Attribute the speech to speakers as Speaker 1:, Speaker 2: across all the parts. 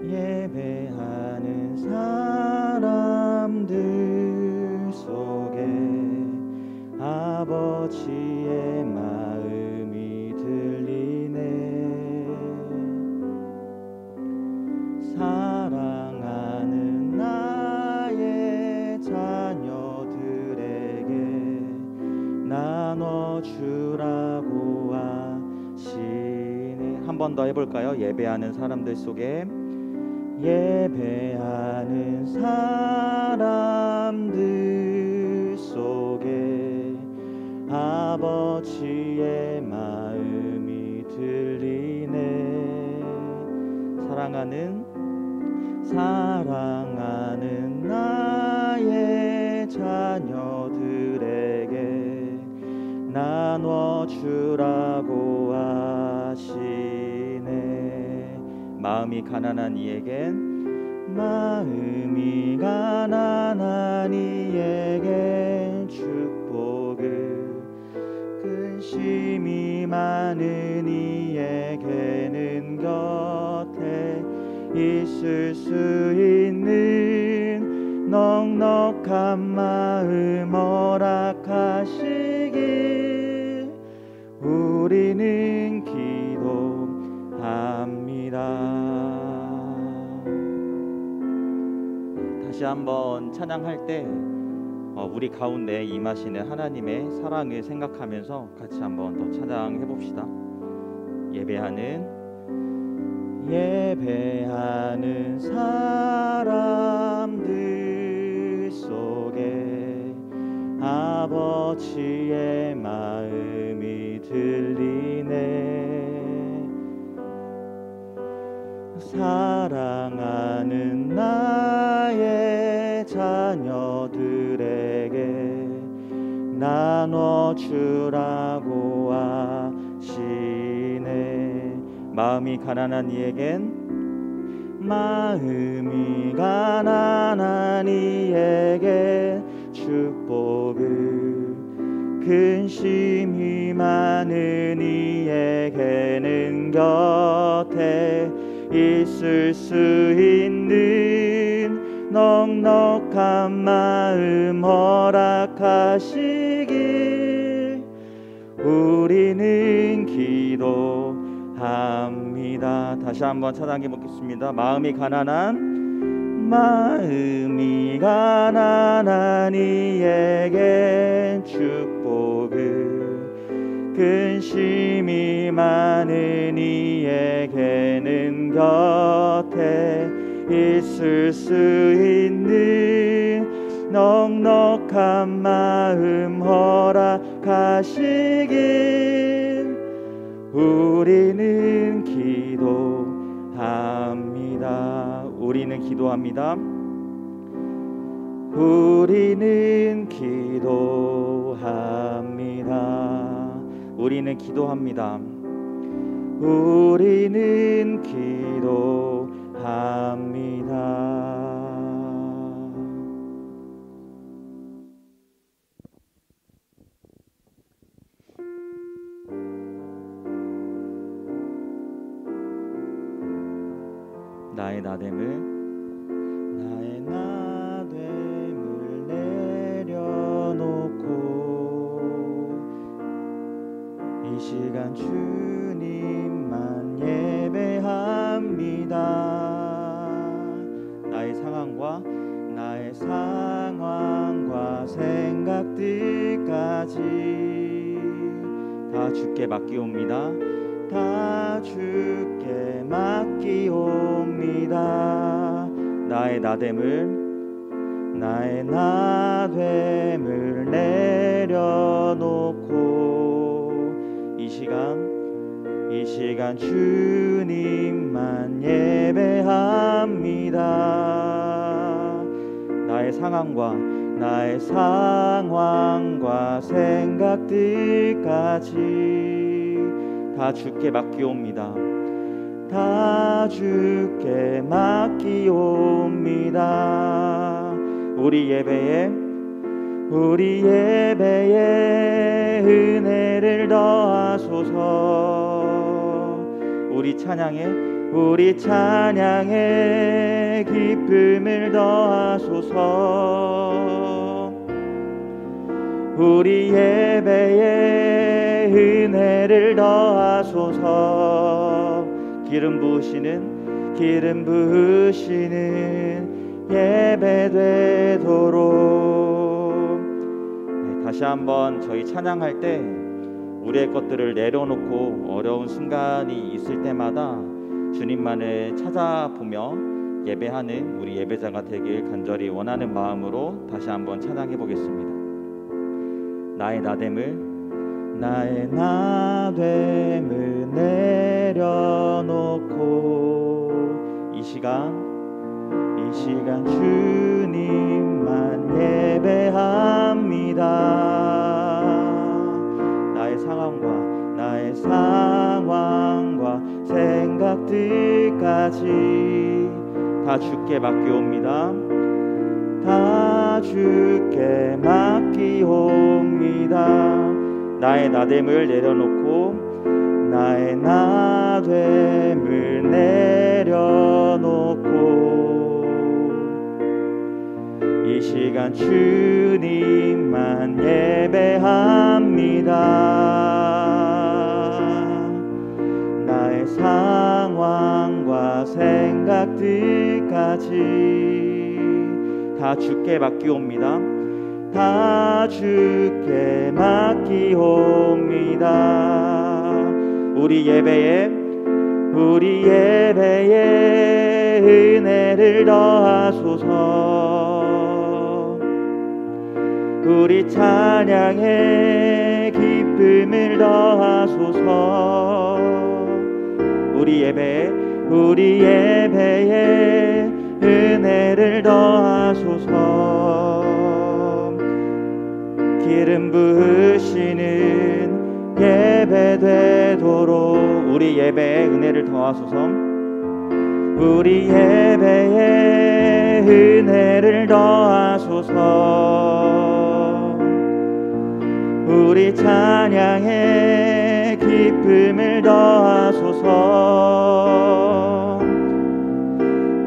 Speaker 1: 예배하는 사람들 속에 아버지의 마음이 들리네. 사랑하는 나의 자녀들에게 나눠주라고 하시네. 한 번 더 해볼까요? 예배하는 사람들 속에, 예배하는 사람들 속에 아버지의 마음이 들리네. 사랑하는 나의 자녀들에게 나눠주라고 하시네. 마음이 가난한 이에겐 축복을, 근심이 많은 이에게는 곁에 있을 수 있는 넉넉한 마음 허락하시길 우리는 기도합니다. 다시 한번 찬양할 때 우리 가운데 임하시는 하나님의 사랑을 생각하면서 같이 한번 더 찬양해 봅시다. 예배하는 사람들 속에 아버지의 마음이 들리네. 사랑하는 나의 자녀들에게 나눠주라고 하시네. 마음이 가난한 이에겐 축복을, 근심이 많은 이에게는 곁에 있을 수 있는 넉넉한 마음 허락하시길 우리는 기도합니다. 다시 한번 찬양해 보겠습니다. 마음이 가난한 이에겐 축복을, 근심이 많은 이에게는 곁에 있을 수 있는 넉넉한 마음 허락하시길 우리는 기도합니다. 우리는 기도합니다. 우리는 기도합니다. 우리는 기도합니다. 우리는 기도합니다. 나의 나됨을 내려놓고 이 시간 주님만 예배합니다. 나의 상황과 생각들까지 다 주께 맡기옵니다. 다 주께 맡기옵니다. 나의 나됨을 내려놓고 이 시간 주님만 예배합니다. 나의 상황과 생각들까지 다 주께 맡기옵니다. 다 주께 맡기옵니다. 우리 예배에 은혜를 더하소서. 우리 찬양에 우리 찬양에 기쁨을 더하소서. 우리 예배에 은혜를 더하소서. 기름 부으시는 예배 되도록. 네, 다시 한번 저희 찬양할 때 우리의 것들을 내려놓고 어려운 순간이 있을 때마다 주님만을 찾아보며 예배하는 우리 예배자가 되길 간절히 원하는 마음으로 다시 한번 찬양해 보겠습니다. 나의 나됨을 내려놓고 이 시간 주님만 예배합니다. 나의 상황과 생각들까지 다 주께 맡기옵니다. 다 주께 맡기옵니다. 나의 나됨을 내려놓고 이 시간 주님만 예배합니다. 나의 상황과 생각들까지 다 주께 맡기옵니다. 다 주께 맡기옵니다. 우리 예배에 은혜를 더하소서. 우리 찬양에 기쁨을 더하소서. 우리 예배에 은혜를 더하소서. 기름 부으시는 예배 되도록. 우리 예배에 은혜를 더하소서. 우리 예배에 은혜를 더하소서. 우리 찬양에 기쁨을 더하소서.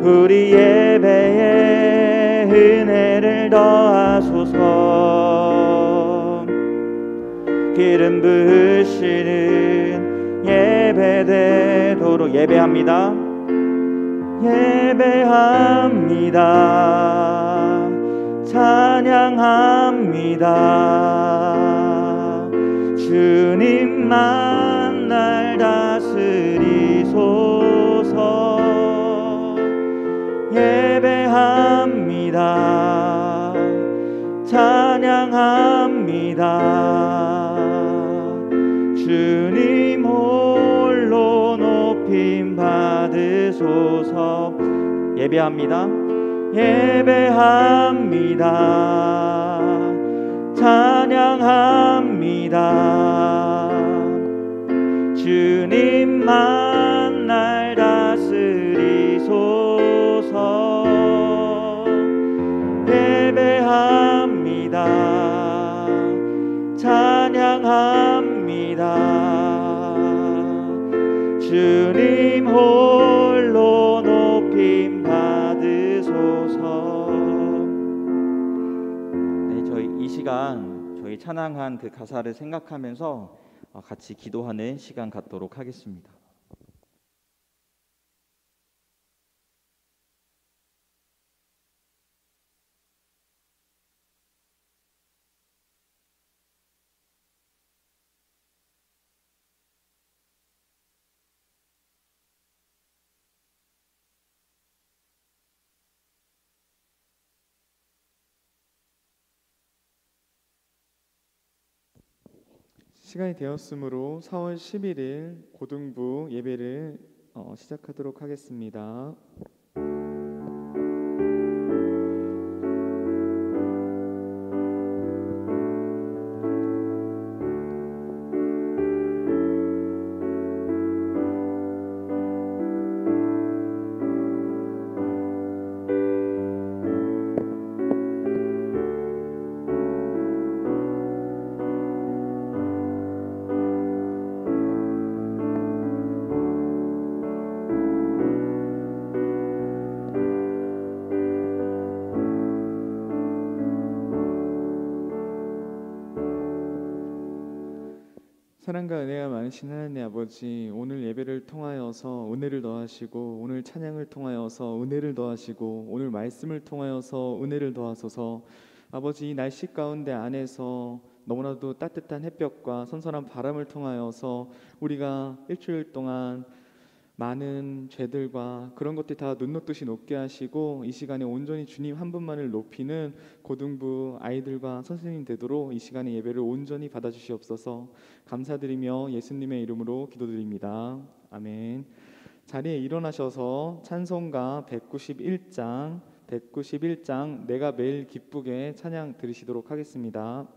Speaker 1: 우리 예배에 은혜를 더하소서. 기름 부으시는 예배 되도록. 예배합니다. 찬양합니다. 주님만 날 다스리소서. 예배합니다. 찬양합니다. 주님 홀로 높임 받으소서. 예배합니다. 찬양합니다. 주님만 날 다스리소서. 예배합니다. 찬양합니다. 주님 홀로 높임 받으소서. 네, 저희 이 시간 저희 찬양한 그 가사를 생각하면서 같이 기도하는 시간 갖도록 하겠습니다.
Speaker 2: 시간이 되었으므로 4월 11일 고등부 예배를 시작하도록 하겠습니다. 사랑과 은혜가 많으신 하나님 아버지, 오늘 예배를 통하여서 은혜를 더하시고, 오늘 찬양을 통하여서 은혜를 더하시고, 오늘 말씀을 통하여서 은혜를 더하소서. 아버지, 이 날씨 가운데 안에서 너무나도 따뜻한 햇볕과 선선한 바람을 통하여서 우리가 일주일 동안 많은 죄들과 그런 것들이 다 눈 녹듯이 높게 하시고, 이 시간에 온전히 주님 한 분만을 높이는 고등부 아이들과 선생님 되도록 이 시간에 예배를 온전히 받아주시옵소서. 감사드리며 예수님의 이름으로 기도드립니다. 아멘. 자리에 일어나셔서 찬송가 191장 내가 매일 기쁘게 찬양 들으시도록 하겠습니다.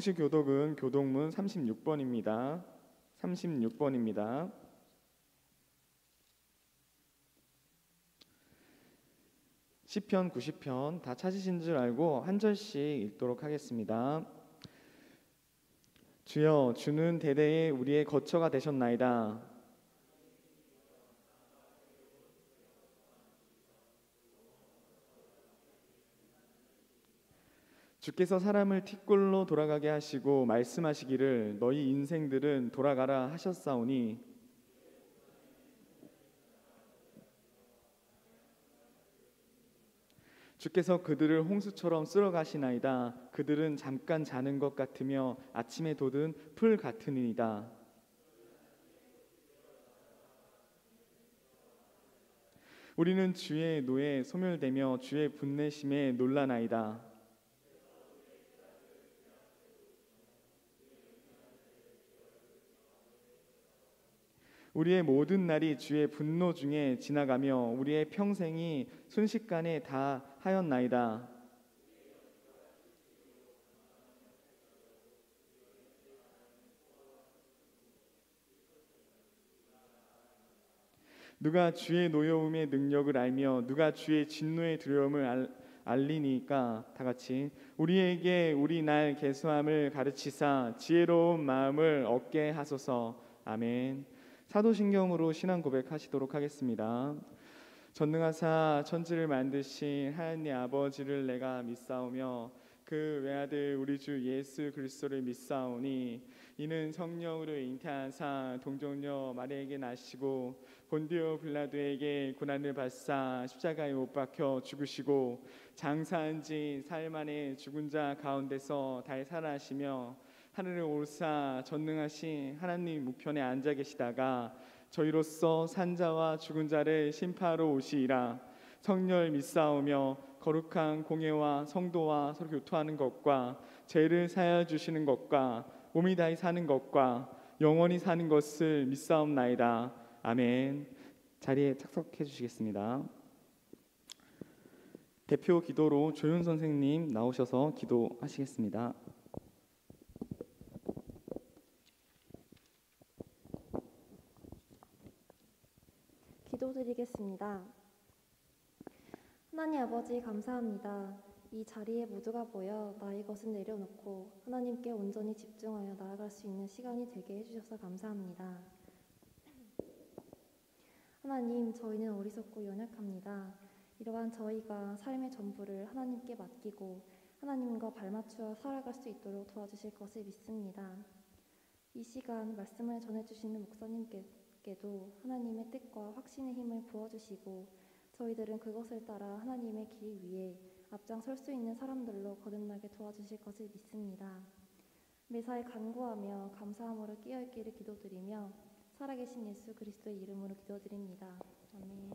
Speaker 2: 성시교독은 교독문 36번입니다. 36번입니다. 시편 90편 다 찾으신 줄 알고 한 절씩 읽도록 하겠습니다. 주여, 주는 대대에 우리의 거처가 되셨나이다. 주께서 사람을 티끌로 돌아가게 하시고 말씀하시기를 너희 인생들은 돌아가라 하셨사오니 주께서 그들을 홍수처럼 쓸어가시나이다. 그들은 잠깐 자는 것 같으며 아침에 돋은 풀 같으니이다. 우리는 주의 노에 소멸되며 주의 분내심에 놀라나이다. 우리의 모든 날이 주의 분노 중에 지나가며 우리의 평생이 순식간에 다 하였나이다. 누가 주의 노여움의 능력을 알며 누가 주의 진노의 두려움을 알리니까. 다 같이 우리에게 우리 날 계수함을 가르치사 지혜로운 마음을 얻게 하소서. 아멘. 사도신경으로 신앙 고백하시도록 하겠습니다. 전능하사 천지를 만드신 하나님 아버지를 내가 믿사오며 그 외아들 우리 주 예수 그리스도를 믿사오니 이는 성령으로 잉태하사 동정녀 마리아에게 나시고 본디오 빌라도에게 고난을 받사 십자가에 못 박혀 죽으시고 장사한 지 사흘 만에 죽은 자 가운데서 다시 살아나시며 하늘을 오르사 전능하신 하나님 우편에 앉아 계시다가 저희로서 산자와 죽은 자를 심판하러 오시리라. 성령을 믿사오며 거룩한 공예와 성도와 서로 교토하는 것과 죄를 사하여 주시는 것과 몸이 다시 사는 것과 영원히 사는 것을 믿사옵나이다. 아멘. 자리에 착석해 주시겠습니다. 대표 기도로 조윤 선생님 나오셔서 기도하시겠습니다.
Speaker 3: 기도드리겠습니다. 하나님 아버지 감사합니다. 이 자리에 모두가 모여 나의 것은 내려놓고 하나님께 온전히 집중하여 나아갈 수 있는 시간이 되게 해주셔서 감사합니다. 하나님, 저희는 어리석고 연약합니다. 이러한 저희가 삶의 전부를 하나님께 맡기고 하나님과 발맞추어 살아갈 수 있도록 도와주실 것을 믿습니다. 이 시간 말씀을 전해주시는 목사님께도 하나님의 뜻과 확신의 힘을 부어주시고 저희들은 그것을 따라 하나님의 길 위에 앞장설 수 있는 사람들로 거듭나게 도와주실 것을 믿습니다. 매사에 간구하며 감사함으로 깨어있기를 기도드리며 살아계신 예수 그리스도의 이름으로 기도드립니다. 아멘.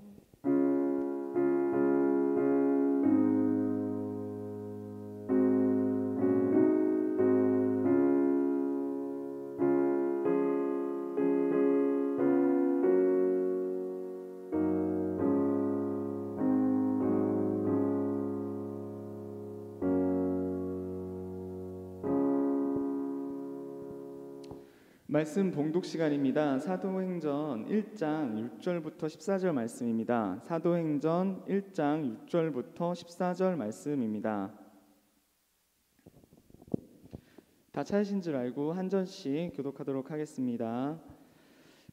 Speaker 2: 말씀 봉독 시간입니다. 사도행전 1장 6절부터 14절 말씀입니다. 사도행전 1장 6절부터 14절 말씀입니다. 다 찾으신 줄 알고 한 절씩 교독하도록 하겠습니다.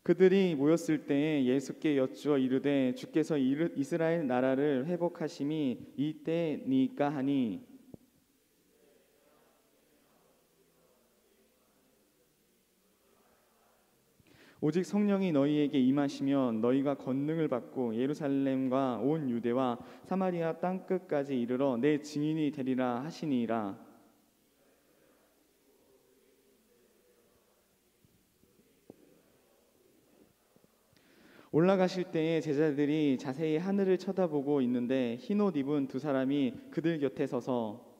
Speaker 2: 그들이 모였을 때 예수께 여쭈어 이르되 주께서 이스라엘 나라를 회복하심이 이때니까 하니 오직 성령이 너희에게 임하시면 너희가 권능을 받고 예루살렘과 온 유대와 사마리아 땅끝까지 이르러 내 증인이 되리라 하시니라. 올라가실 때에 제자들이 자세히 하늘을 쳐다보고 있는데 흰옷 입은 두 사람이 그들 곁에 서서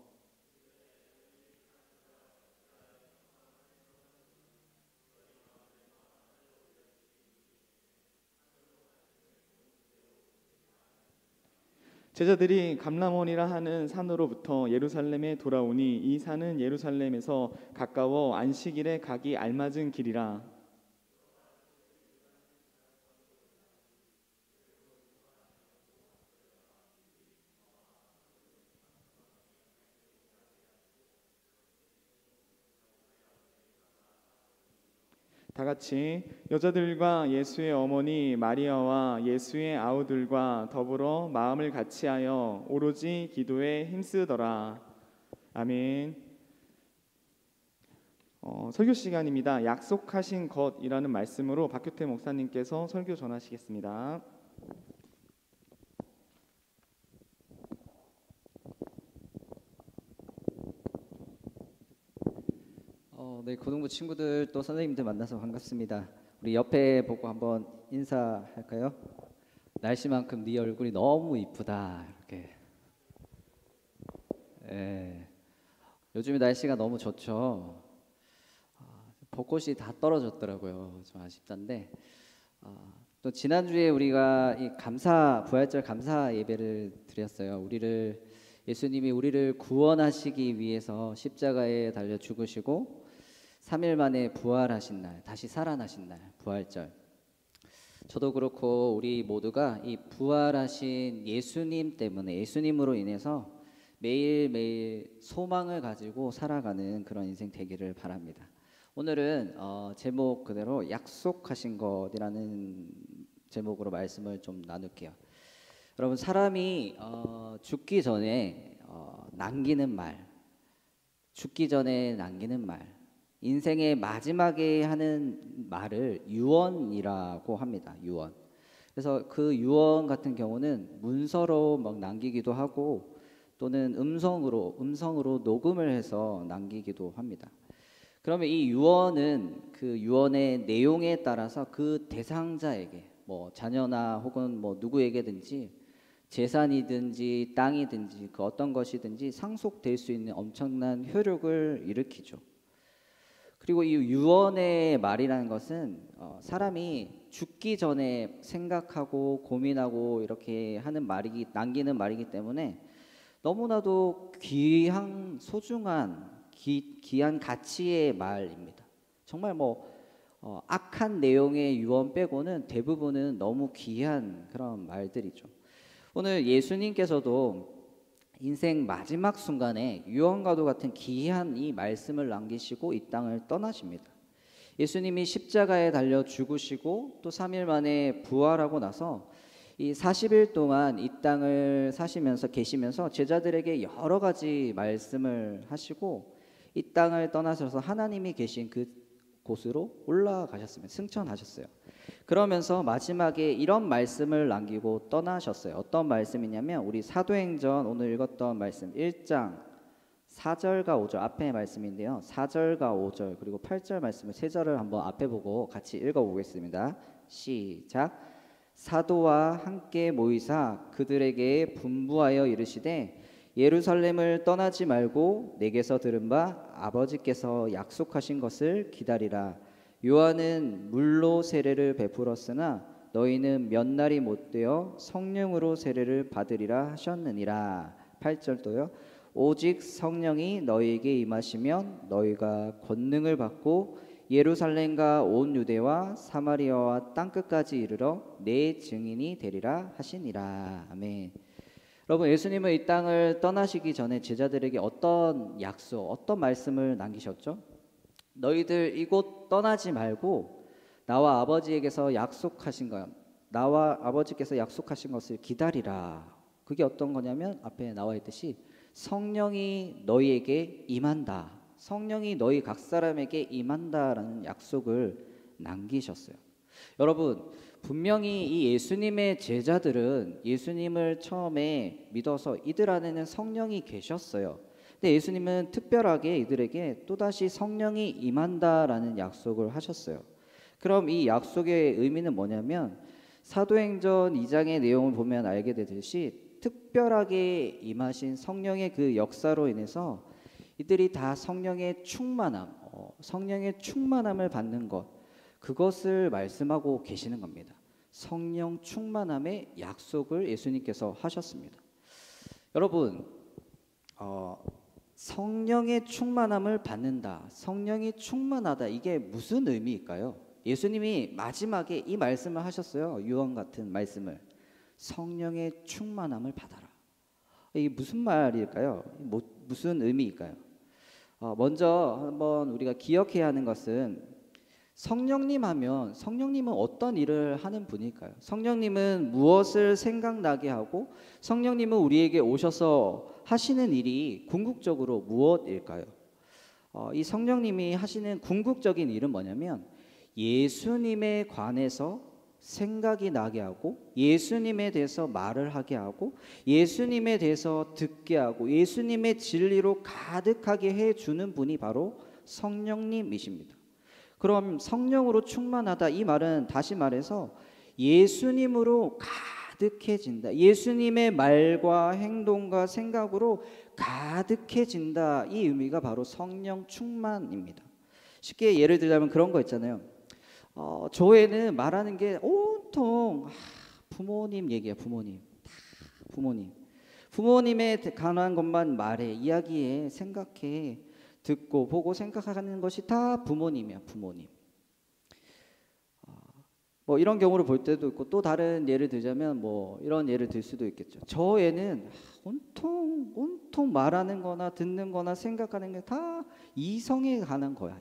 Speaker 2: 제자들이 감람원이라 하는 산으로부터 예루살렘에 돌아오니 이 산은 예루살렘에서 가까워 안식일에 가기 알맞은 길이라. 다 같이 여자들과 예수의 어머니 마리아와 예수의 아우들과 더불어 마음을 같이하여 오로지 기도에 힘쓰더라. 아멘. 설교 시간입니다. 약속하신 것이라는 말씀으로 박규태 목사님께서 설교 전하시겠습니다.
Speaker 4: 네, 고등부 친구들 또 선생님들 만나서 반갑습니다. 우리 옆에 보고 한번 인사할까요? 날씨만큼 네 얼굴이 너무 이쁘다 이렇게. 요즘에 날씨가 너무 좋죠. 벚꽃이 다 떨어졌더라고요. 좀 아쉽던데. 또 지난주에 우리가 이 부활절 감사 예배를 드렸어요. 예수님이 우리를 구원하시기 위해서 십자가에 달려 죽으시고 3일 만에 부활하신 날, 다시 살아나신 날, 부활절. 저도 그렇고 우리 모두가 이 부활하신 예수님 때문에 예수님으로 인해서 매일매일 소망을 가지고 살아가는 그런 인생 되기를 바랍니다. 오늘은 제목 그대로 약속하신 것이라는 제목으로 말씀을 좀 나눌게요. 여러분, 사람이 죽기 전에 남기는 말, 죽기 전에 남기는 말, 인생의 마지막에 하는 말을 유언이라고 합니다. 유언. 그래서 그 유언 같은 경우는 문서로 막 남기기도 하고 또는 음성으로 녹음을 해서 남기기도 합니다. 그러면 이 유언은 그 유언의 내용에 따라서 그 대상자에게 뭐 자녀나 혹은 뭐 누구에게든지 재산이든지 땅이든지 그 어떤 것이든지 상속될 수 있는 엄청난 효력을 일으키죠. 그리고 이 유언의 말이라는 것은 사람이 죽기 전에 생각하고 고민하고 이렇게 하는 말이기 남기는 말이기 때문에 너무나도 귀한 소중한 귀한 가치의 말입니다. 정말 뭐 악한 내용의 유언 빼고는 대부분은 너무 귀한 그런 말들이죠. 오늘 예수님께서도 인생 마지막 순간에 유언과도 같은 귀한 이 말씀을 남기시고 이 땅을 떠나십니다. 예수님이 십자가에 달려 죽으시고 또 3일 만에 부활하고 나서 이 40일 동안 이 땅을 사시면서 계시면서 제자들에게 여러 가지 말씀을 하시고 이 땅을 떠나셔서 하나님이 계신 그 곳으로 올라가셨습니다. 승천하셨어요. 그러면서 마지막에 이런 말씀을 남기고 떠나셨어요. 어떤 말씀이냐면 우리 사도행전 오늘 읽었던 말씀 1장 4절과 5절 앞에 말씀인데요. 4절과 5절 그리고 8절 말씀을 세 절을 한번 앞에 보고 같이 읽어보겠습니다. 시작. 사도와 함께 모이사 그들에게 분부하여 이르시되 예루살렘을 떠나지 말고 내게서 들은 바 아버지께서 약속하신 것을 기다리라. 요한은 물로 세례를 베풀었으나 너희는 몇 날이 못되어 성령으로 세례를 받으리라 하셨느니라. 8절도요. 오직 성령이 너희에게 임하시면 너희가 권능을 받고 예루살렘과 온 유대와 사마리아와 땅끝까지 이르러 내 증인이 되리라 하시니라. 아멘. 여러분, 예수님은 이 땅을 떠나시기 전에 제자들에게 어떤 약속, 어떤 말씀을 남기셨죠? 너희들 이곳 떠나지 말고 나와 아버지에게서 약속하신 것, 나와 아버지께서 약속하신 것을 기다리라. 그게 어떤 거냐면 앞에 나와 있듯이 성령이 너희에게 임한다. 성령이 너희 각 사람에게 임한다라는 약속을 남기셨어요. 여러분, 분명히 이 예수님의 제자들은 예수님을 처음에 믿어서 이들 안에는 성령이 계셨어요. 근데 예수님은 특별하게 이들에게 또다시 성령이 임한다라는 약속을 하셨어요. 그럼 이 약속의 의미는 뭐냐면 사도행전 2장의 내용을 보면 알게 되듯이 특별하게 임하신 성령의 그 역사로 인해서 이들이 다 성령의 충만함을 받는 것, 그것을 말씀하고 계시는 겁니다. 성령 충만함의 약속을 예수님께서 하셨습니다. 여러분, 성령의 충만함을 받는다, 성령이 충만하다, 이게 무슨 의미일까요? 예수님이 마지막에 이 말씀을 하셨어요. 유언 같은 말씀을. 성령의 충만함을 받아라. 이게 무슨 말일까요? 무슨 의미일까요? 먼저 한번 우리가 기억해야 하는 것은 성령님 하면 성령님은 어떤 일을 하는 분일까요? 성령님은 무엇을 생각나게 하고 성령님은 우리에게 오셔서 하시는 일이 궁극적으로 무엇일까요? 이 성령님이 하시는 궁극적인 일은 뭐냐면 예수님에 관해서 생각이 나게 하고 예수님에 대해서 말을 하게 하고 예수님에 대해서 듣게 하고 예수님의 진리로 가득하게 해주는 분이 바로 성령님이십니다. 그럼 성령으로 충만하다, 이 말은 다시 말해서 예수님으로 가득해진다, 예수님의 말과 행동과 생각으로 가득해진다, 이 의미가 바로 성령 충만입니다. 쉽게 예를 들자면 그런 거 있잖아요. 교회는 말하는 게 온통 부모님 얘기야. 부모님에 관한 것만 말해, 이야기해, 생각해, 듣고 보고 생각하는 것이 다 부모님이야. 부모님. 뭐 이런 경우를 볼 때도 있고, 또 다른 예를 들자면 뭐 이런 예를 들 수도 있겠죠. 저 애는 온통 말하는 거나 듣는 거나 생각하는 게 다 이성에 관한 거야.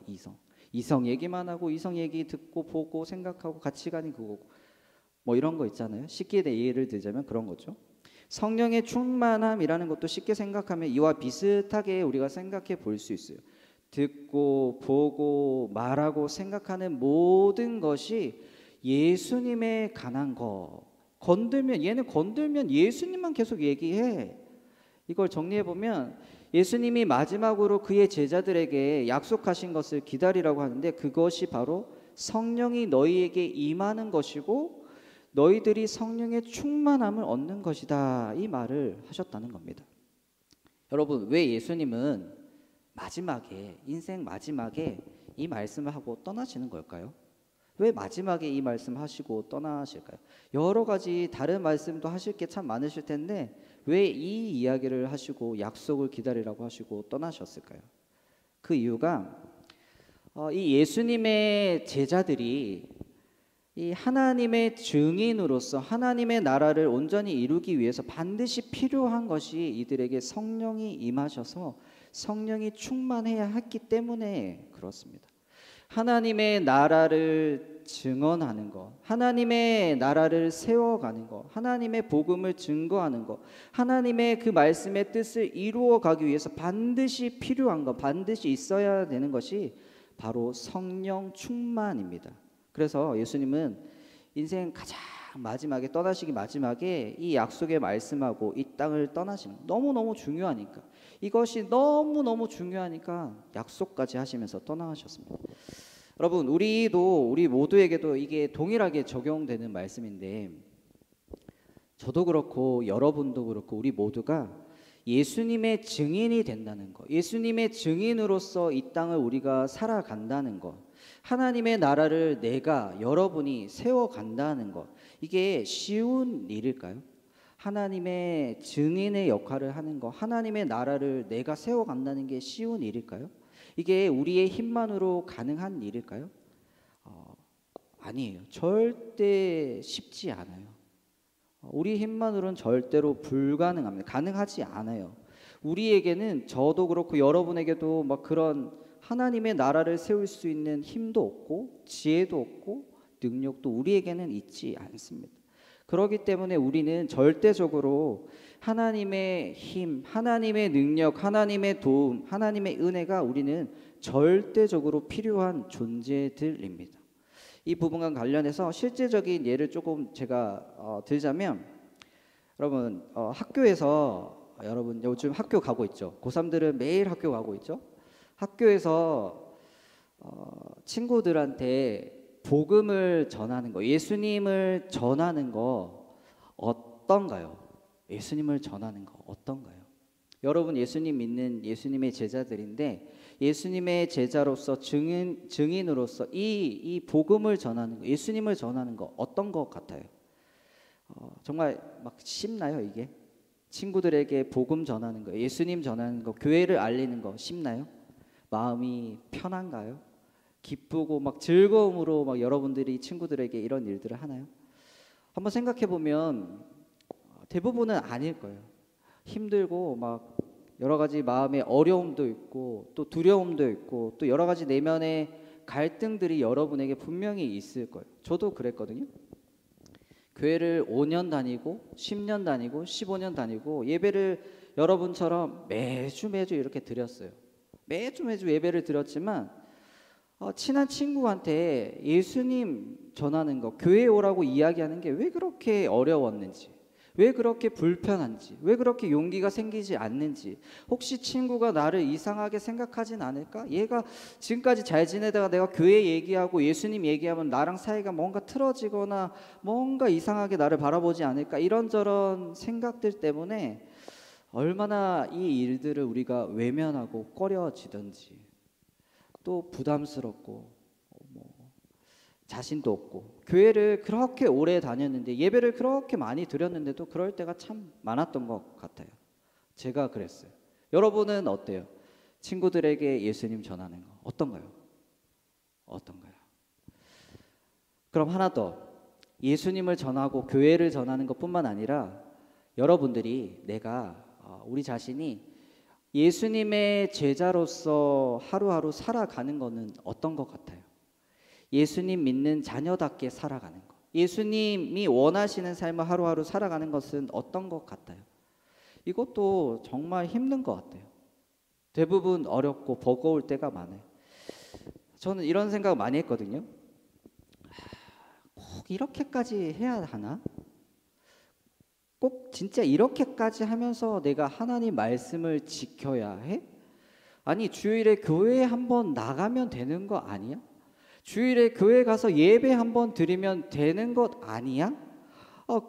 Speaker 4: 이성 얘기만 하고, 이성 얘기 듣고 보고 생각하고 가치관이 그거고, 뭐 이런 거 있잖아요. 쉽게 예를 들자면 그런 거죠. 성령의 충만함이라는 것도 쉽게 생각하면 이와 비슷하게 우리가 생각해 볼 수 있어요. 듣고 보고 말하고 생각하는 모든 것이 예수님에 관한 거. 얘는 건들면 예수님만 계속 얘기해. 이걸 정리해 보면 예수님이 마지막으로 그의 제자들에게 약속하신 것을 기다리라고 하는데, 그것이 바로 성령이 너희에게 임하는 것이고 너희들이 성령의 충만함을 얻는 것이다, 이 말을 하셨다는 겁니다. 여러분, 왜 예수님은 인생 마지막에 이 말씀을 하고 떠나시는 걸까요? 왜 마지막에 이 말씀 하시고 떠나실까요? 여러 가지 다른 말씀도 하실 게 참 많으실 텐데 왜 이 이야기를 하시고 약속을 기다리라고 하시고 떠나셨을까요? 그 이유가 이 예수님의 제자들이 이 하나님의 증인으로서 하나님의 나라를 온전히 이루기 위해서 반드시 필요한 것이 이들에게 성령이 임하셔서 성령이 충만해야 했기 때문에 그렇습니다. 하나님의 나라를 증언하는 것, 하나님의 나라를 세워가는 것, 하나님의 복음을 증거하는 것, 하나님의 그 말씀의 뜻을 이루어가기 위해서 반드시 필요한 것, 반드시 있어야 되는 것이 바로 성령 충만입니다. 그래서 예수님은 인생 가장 마지막에, 떠나시기 마지막에 이 약속의 말씀하고 이 땅을 떠나시는, 너무너무 중요하니까, 이것이 너무너무 중요하니까 약속까지 하시면서 떠나셨습니다. 여러분, 우리 모두에게도 이게 동일하게 적용되는 말씀인데, 저도 그렇고 여러분도 그렇고 우리 모두가 예수님의 증인이 된다는 것, 예수님의 증인으로서 이 땅을 우리가 살아간다는 것, 하나님의 나라를 여러분이 세워간다는 것, 이게 쉬운 일일까요? 하나님의 증인의 역할을 하는 것, 하나님의 나라를 내가 세워간다는 게 쉬운 일일까요? 이게 우리의 힘만으로 가능한 일일까요? 아니에요. 절대 쉽지 않아요. 우리 힘만으로는 절대로 불가능합니다. 가능하지 않아요. 우리에게는, 저도 그렇고 여러분에게도 막 그런 하나님의 나라를 세울 수 있는 힘도 없고 지혜도 없고 능력도 우리에게는 있지 않습니다. 그렇기 때문에 우리는 절대적으로 하나님의 힘, 하나님의 능력, 하나님의 도움, 하나님의 은혜가 우리는 절대적으로 필요한 존재들입니다. 이 부분과 관련해서 실제적인 예를 조금 제가 들자면, 여러분 학교에서, 여러분 요즘 학교 가고 있죠? 고3들은 매일 학교 가고 있죠? 학교에서 친구들한테 복음을 전하는 거, 예수님을 전하는 거 어떤가요? 예수님을 전하는 거 어떤가요? 여러분 예수님 믿는 예수님의 제자들인데, 예수님의 제자로서 증인으로서 이 복음을 전하는 거, 예수님을 전하는 거 어떤 것 같아요? 정말 막 쉽나요? 이게 친구들에게 복음 전하는 거, 예수님 전하는 거, 교회를 알리는 거 쉽나요? 마음이 편한가요? 기쁘고 막 즐거움으로 막 여러분들이 친구들에게 이런 일들을 하나요? 한번 생각해 보면 대부분은 아닐 거예요. 힘들고 막 여러 가지 마음의 어려움도 있고 또 두려움도 있고 또 여러 가지 내면의 갈등들이 여러분에게 분명히 있을 거예요. 저도 그랬거든요. 교회를 5년 다니고 10년 다니고 15년 다니고 예배를 여러분처럼 매주 이렇게 드렸어요. 매주 예배를 드렸지만 친한 친구한테 예수님 전하는 거, 교회에 오라고 이야기하는 게 왜 그렇게 어려웠는지, 왜 그렇게 불편한지, 왜 그렇게 용기가 생기지 않는지, 혹시 친구가 나를 이상하게 생각하진 않을까? 얘가 지금까지 잘 지내다가 내가 교회 얘기하고 예수님 얘기하면 나랑 사이가 뭔가 틀어지거나 뭔가 이상하게 나를 바라보지 않을까? 이런저런 생각들 때문에 얼마나 이 일들을 우리가 외면하고 꺼려지던지, 또 부담스럽고 자신도 없고, 교회를 그렇게 오래 다녔는데 예배를 그렇게 많이 드렸는데도 그럴 때가 참 많았던 것 같아요. 제가 그랬어요. 여러분은 어때요? 친구들에게 예수님 전하는 거 어떤가요? 그럼 하나 더, 예수님을 전하고 교회를 전하는 것뿐만 아니라 여러분들이 우리 자신이 예수님의 제자로서 하루하루 살아가는 것은 어떤 것 같아요? 예수님 믿는 자녀답게 살아가는 것. 예수님이 원하시는 삶을 하루하루 살아가는 것은 어떤 것 같아요? 이것도 정말 힘든 것 같아요. 대부분 어렵고 버거울 때가 많아요. 저는 이런 생각 많이 했거든요. 꼭 이렇게까지 해야 하나? 꼭 진짜 이렇게까지 하면서 내가 하나님 말씀을 지켜야 해? 아니, 주일에 교회에 한번 나가면 되는 거 아니야? 주일에 교회 가서 예배 한번 드리면 되는 것 아니야?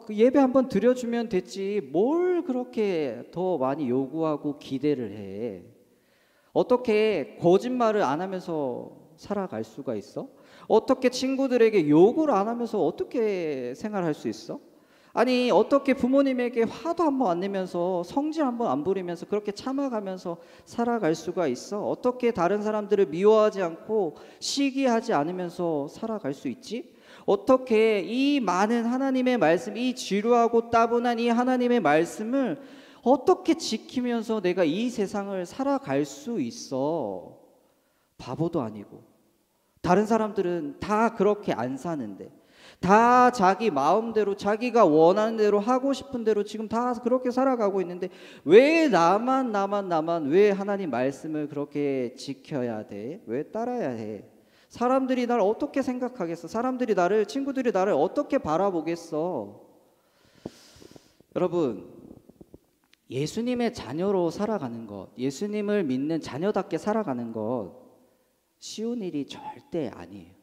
Speaker 4: 그 예배 한번 드려주면 됐지 뭘 그렇게 더 많이 요구하고 기대를 해? 어떻게 거짓말을 안 하면서 살아갈 수가 있어? 어떻게 친구들에게 욕을 안 하면서 어떻게 생활할 수 있어? 아니, 어떻게 부모님에게 화도 한번 안 내면서 성질 한번 안 부리면서 그렇게 참아가면서 살아갈 수가 있어? 어떻게 다른 사람들을 미워하지 않고 시기하지 않으면서 살아갈 수 있지? 어떻게 이 많은 하나님의 말씀, 이 지루하고 따분한 이 하나님의 말씀을 어떻게 지키면서 내가 이 세상을 살아갈 수 있어? 바보도 아니고. 다른 사람들은 다 그렇게 안 사는데, 다 자기 마음대로 자기가 원하는 대로 하고 싶은 대로 지금 다 그렇게 살아가고 있는데 왜 나만 왜 하나님 말씀을 그렇게 지켜야 돼? 왜 따라야 해? 사람들이 날 어떻게 생각하겠어? 친구들이 나를 어떻게 바라보겠어? 여러분, 예수님의 자녀로 살아가는 것, 예수님을 믿는 자녀답게 살아가는 것 쉬운 일이 절대 아니에요.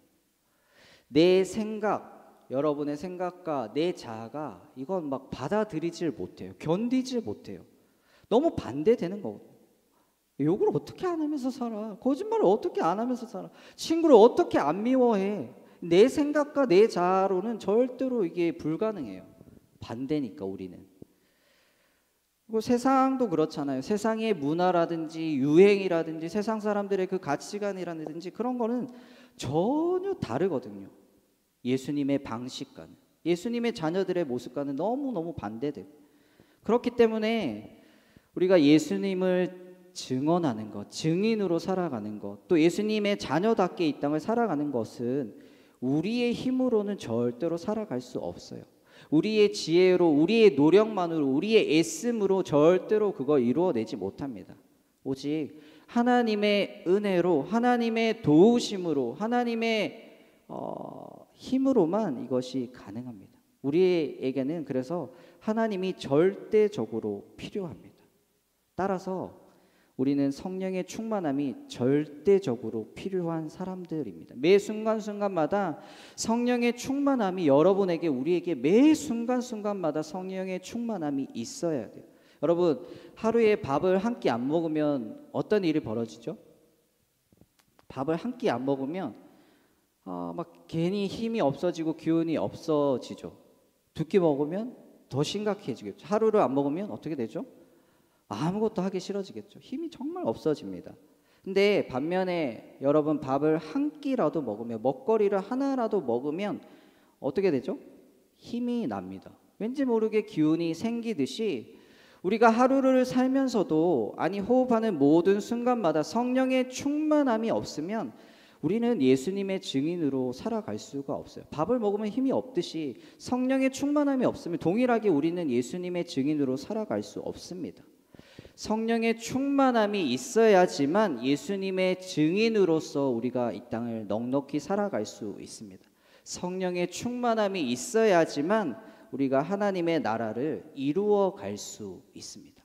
Speaker 4: 내 생각, 여러분의 생각과 내 자아가 이건 막 받아들이질 못해요. 견디질 못해요. 너무 반대되는 거거든요. 욕을 어떻게 안 하면서 살아? 거짓말을 어떻게 안 하면서 살아? 친구를 어떻게 안 미워해? 내 생각과 내 자아로는 절대로 이게 불가능해요. 반대니까 우리는. 그리고 세상도 그렇잖아요. 세상의 문화라든지 유행이라든지 세상 사람들의 그 가치관이라든지 그런 거는 전혀 다르거든요. 예수님의 방식과는, 예수님의 자녀들의 모습과는 너무너무 반대돼요. 그렇기 때문에 우리가 예수님을 증언하는 것, 증인으로 살아가는 것, 또 예수님의 자녀답게 이 땅을 살아가는 것은 우리의 힘으로는 절대로 살아갈 수 없어요. 우리의 지혜로, 우리의 노력만으로, 우리의 애씀으로 절대로 그걸 이루어내지 못합니다. 오직 하나님의 은혜로, 하나님의 도우심으로, 하나님의 힘으로만 이것이 가능합니다. 우리에게는 그래서 하나님이 절대적으로 필요합니다. 따라서 우리는 성령의 충만함이 절대적으로 필요한 사람들입니다. 매 순간순간마다 성령의 충만함이 여러분에게, 우리에게 매 순간순간마다 성령의 충만함이 있어야 돼요. 여러분, 하루에 밥을 한 끼 안 먹으면 어떤 일이 벌어지죠? 밥을 한 끼 안 먹으면 막 괜히 힘이 없어지고 기운이 없어지죠. 두 끼 먹으면 더 심각해지겠죠. 하루를 안 먹으면 어떻게 되죠? 아무것도 하기 싫어지겠죠. 힘이 정말 없어집니다. 근데 반면에 여러분, 밥을 한 끼라도 먹으면, 먹거리를 하나라도 먹으면 어떻게 되죠? 힘이 납니다. 왠지 모르게 기운이 생기듯이 우리가 하루를 살면서도, 아니 호흡하는 모든 순간마다 성령의 충만함이 없으면 우리는 예수님의 증인으로 살아갈 수가 없어요. 밥을 먹으면 힘이 없듯이 성령의 충만함이 없으면 동일하게 우리는 예수님의 증인으로 살아갈 수 없습니다. 성령의 충만함이 있어야지만 예수님의 증인으로서 우리가 이 땅을 넉넉히 살아갈 수 있습니다. 성령의 충만함이 있어야지만 우리가 하나님의 나라를 이루어 갈 수 있습니다.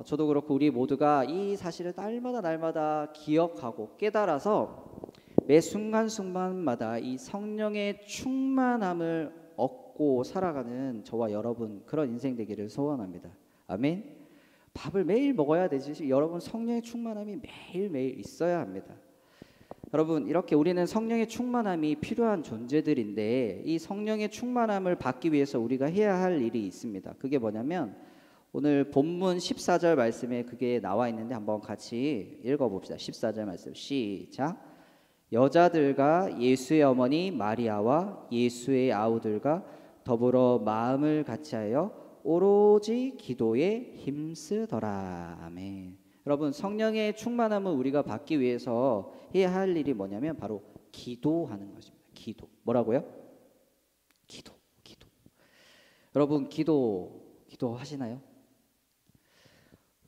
Speaker 4: 저도 그렇고 우리 모두가 이 사실을 날마다 기억하고 깨달아서 매 순간순간마다 이 성령의 충만함을 얻고 살아가는 저와 여러분, 그런 인생 되기를 소원합니다. 아멘. 밥을 매일 먹어야 되지, 여러분 성령의 충만함이 매일매일 있어야 합니다. 여러분, 이렇게 우리는 성령의 충만함이 필요한 존재들인데 이 성령의 충만함을 받기 위해서 우리가 해야 할 일이 있습니다. 그게 뭐냐면 오늘 본문 14절 말씀에 그게 나와 있는데 한번 같이 읽어봅시다. 14절 말씀 시작. 여자들과 예수의 어머니 마리아와 예수의 아우들과 더불어 마음을 같이하여 오로지 기도에 힘쓰더라. 아멘. 여러분, 성령의 충만함을 우리가 받기 위해서 해야 할 일이 뭐냐면 바로 기도하는 것입니다. 기도. 뭐라고요? 기도. 여러분, 기도하시나요?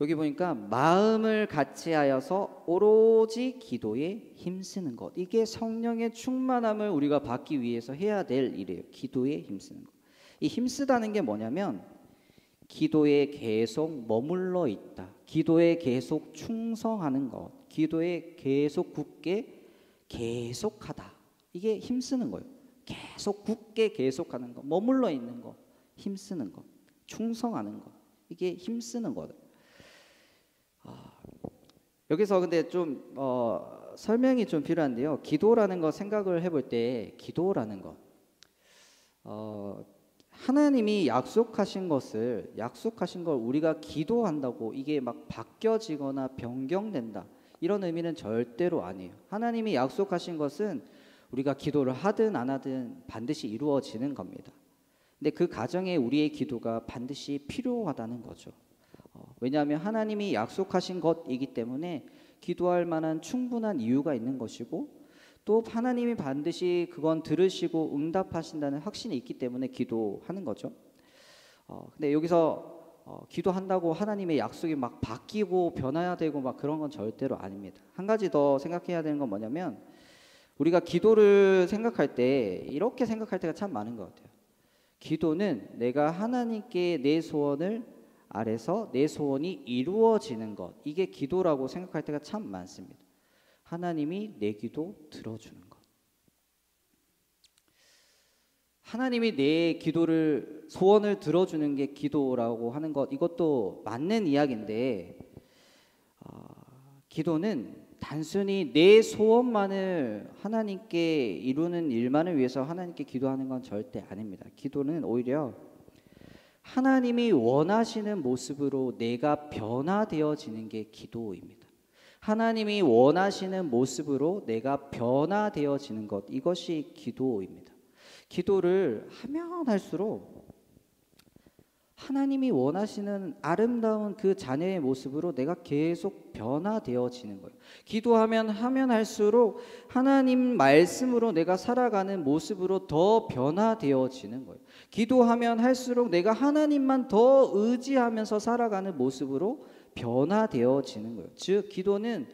Speaker 4: 여기 보니까 마음을 같이하여서 오로지 기도에 힘쓰는 것. 이게 성령의 충만함을 우리가 받기 위해서 해야 될 일이에요. 기도에 힘쓰는 것. 이 힘쓰다는 게 뭐냐면 기도에 계속 머물러 있다. 기도에 계속 충성하는 것. 기도에 계속 굳게 계속하다. 이게 힘쓰는 거예요. 계속 굳게 계속하는 것. 머물러 있는 것. 힘쓰는 것. 충성하는 것. 이게 힘쓰는 거예요. 여기서 근데 좀 설명이 좀 필요한데요. 기도라는 거 생각을 해볼 때 기도라는 것 하나님이 약속하신 걸 우리가 기도한다고 이게 막 바뀌어지거나 변경된다 이런 의미는 절대로 아니에요. 하나님이 약속하신 것은 우리가 기도를 하든 안 하든 반드시 이루어지는 겁니다. 근데 그 과정에 우리의 기도가 반드시 필요하다는 거죠. 왜냐하면 하나님이 약속하신 것이기 때문에 기도할 만한 충분한 이유가 있는 것이고 또 하나님이 반드시 그건 들으시고 응답하신다는 확신이 있기 때문에 기도하는 거죠. 근데 여기서 기도한다고 하나님의 약속이 막 바뀌고 변화야 되고 막 그런 건 절대로 아닙니다. 한 가지 더 생각해야 되는 건 뭐냐면 우리가 기도를 생각할 때 이렇게 생각할 때가 참 많은 것 같아요. 기도는 내가 하나님께 내 소원을 아래서 내 소원이 이루어지는 것, 이게 기도라고 생각할 때가 참 많습니다. 하나님이 내 기도 들어주는 것. 하나님이 내 기도를 소원을 들어주는 게 기도라고 하는 것, 이것도 맞는 이야기인데 기도는 단순히 내 소원만을 하나님께 이루는 일만을 위해서 하나님께 기도하는 건 절대 아닙니다. 기도는 오히려 하나님이 원하시는 모습으로 내가 변화되어지는 게 기도입니다. 하나님이 원하시는 모습으로 내가 변화되어지는 것, 이것이 기도입니다. 기도를 하면 할수록 하나님이 원하시는 아름다운 그 자녀의 모습으로 내가 계속 변화되어지는 거예요. 기도하면 할수록 하나님 말씀으로 내가 살아가는 모습으로 더 변화되어지는 거예요. 기도하면 할수록 내가 하나님만 더 의지하면서 살아가는 모습으로 변화되어지는 거예요. 즉 기도는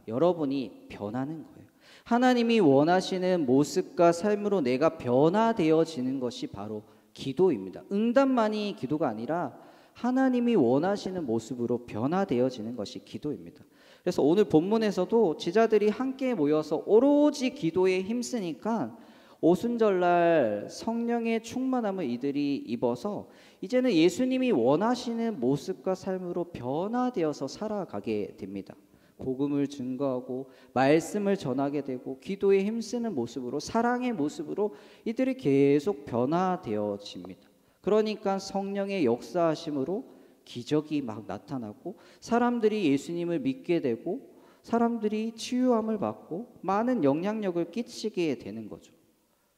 Speaker 4: 여러분이 변하는 거예요. 하나님이 원하시는 모습과 삶으로 내가 변화되어지는 것이 바로 기도입니다. 응답만이 기도가 아니라 하나님이 원하시는 모습으로 변화되어지는 것이 기도입니다. 그래서 오늘 본문에서도 제자들이 함께 모여서 오로지 기도에 힘쓰니까 오순절날 성령의 충만함을 이들이 입어서 이제는 예수님이 원하시는 모습과 삶으로 변화되어서 살아가게 됩니다. 복음을 증거하고 말씀을 전하게 되고 기도에 힘쓰는 모습으로 사랑의 모습으로 이들이 계속 변화되어집니다. 그러니까 성령의 역사하심으로 기적이 막 나타나고 사람들이 예수님을 믿게 되고 사람들이 치유함을 받고 많은 영향력을 끼치게 되는 거죠.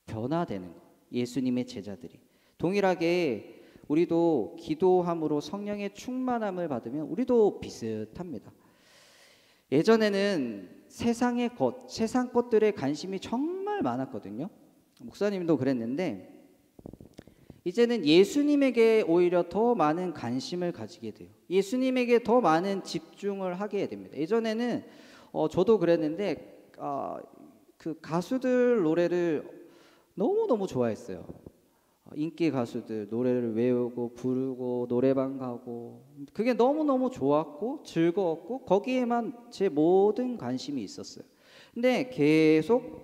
Speaker 4: 변화되는 거. 예수님의 제자들이 동일하게 우리도 기도함으로 성령의 충만함을 받으면 우리도 비슷합니다. 예전에는 세상 것들에 관심이 정말 많았거든요. 목사님도 그랬는데 이제는 예수님에게 오히려 더 많은 관심을 가지게 돼요. 예수님에게 더 많은 집중을 하게 됩니다. 예전에는 저도 그랬는데 그 가수들 노래를 너무너무 좋아했어요. 인기 가수들 노래를 외우고 부르고 노래방 가고 그게 너무너무 좋았고 즐거웠고 거기에만 제 모든 관심이 있었어요. 근데 계속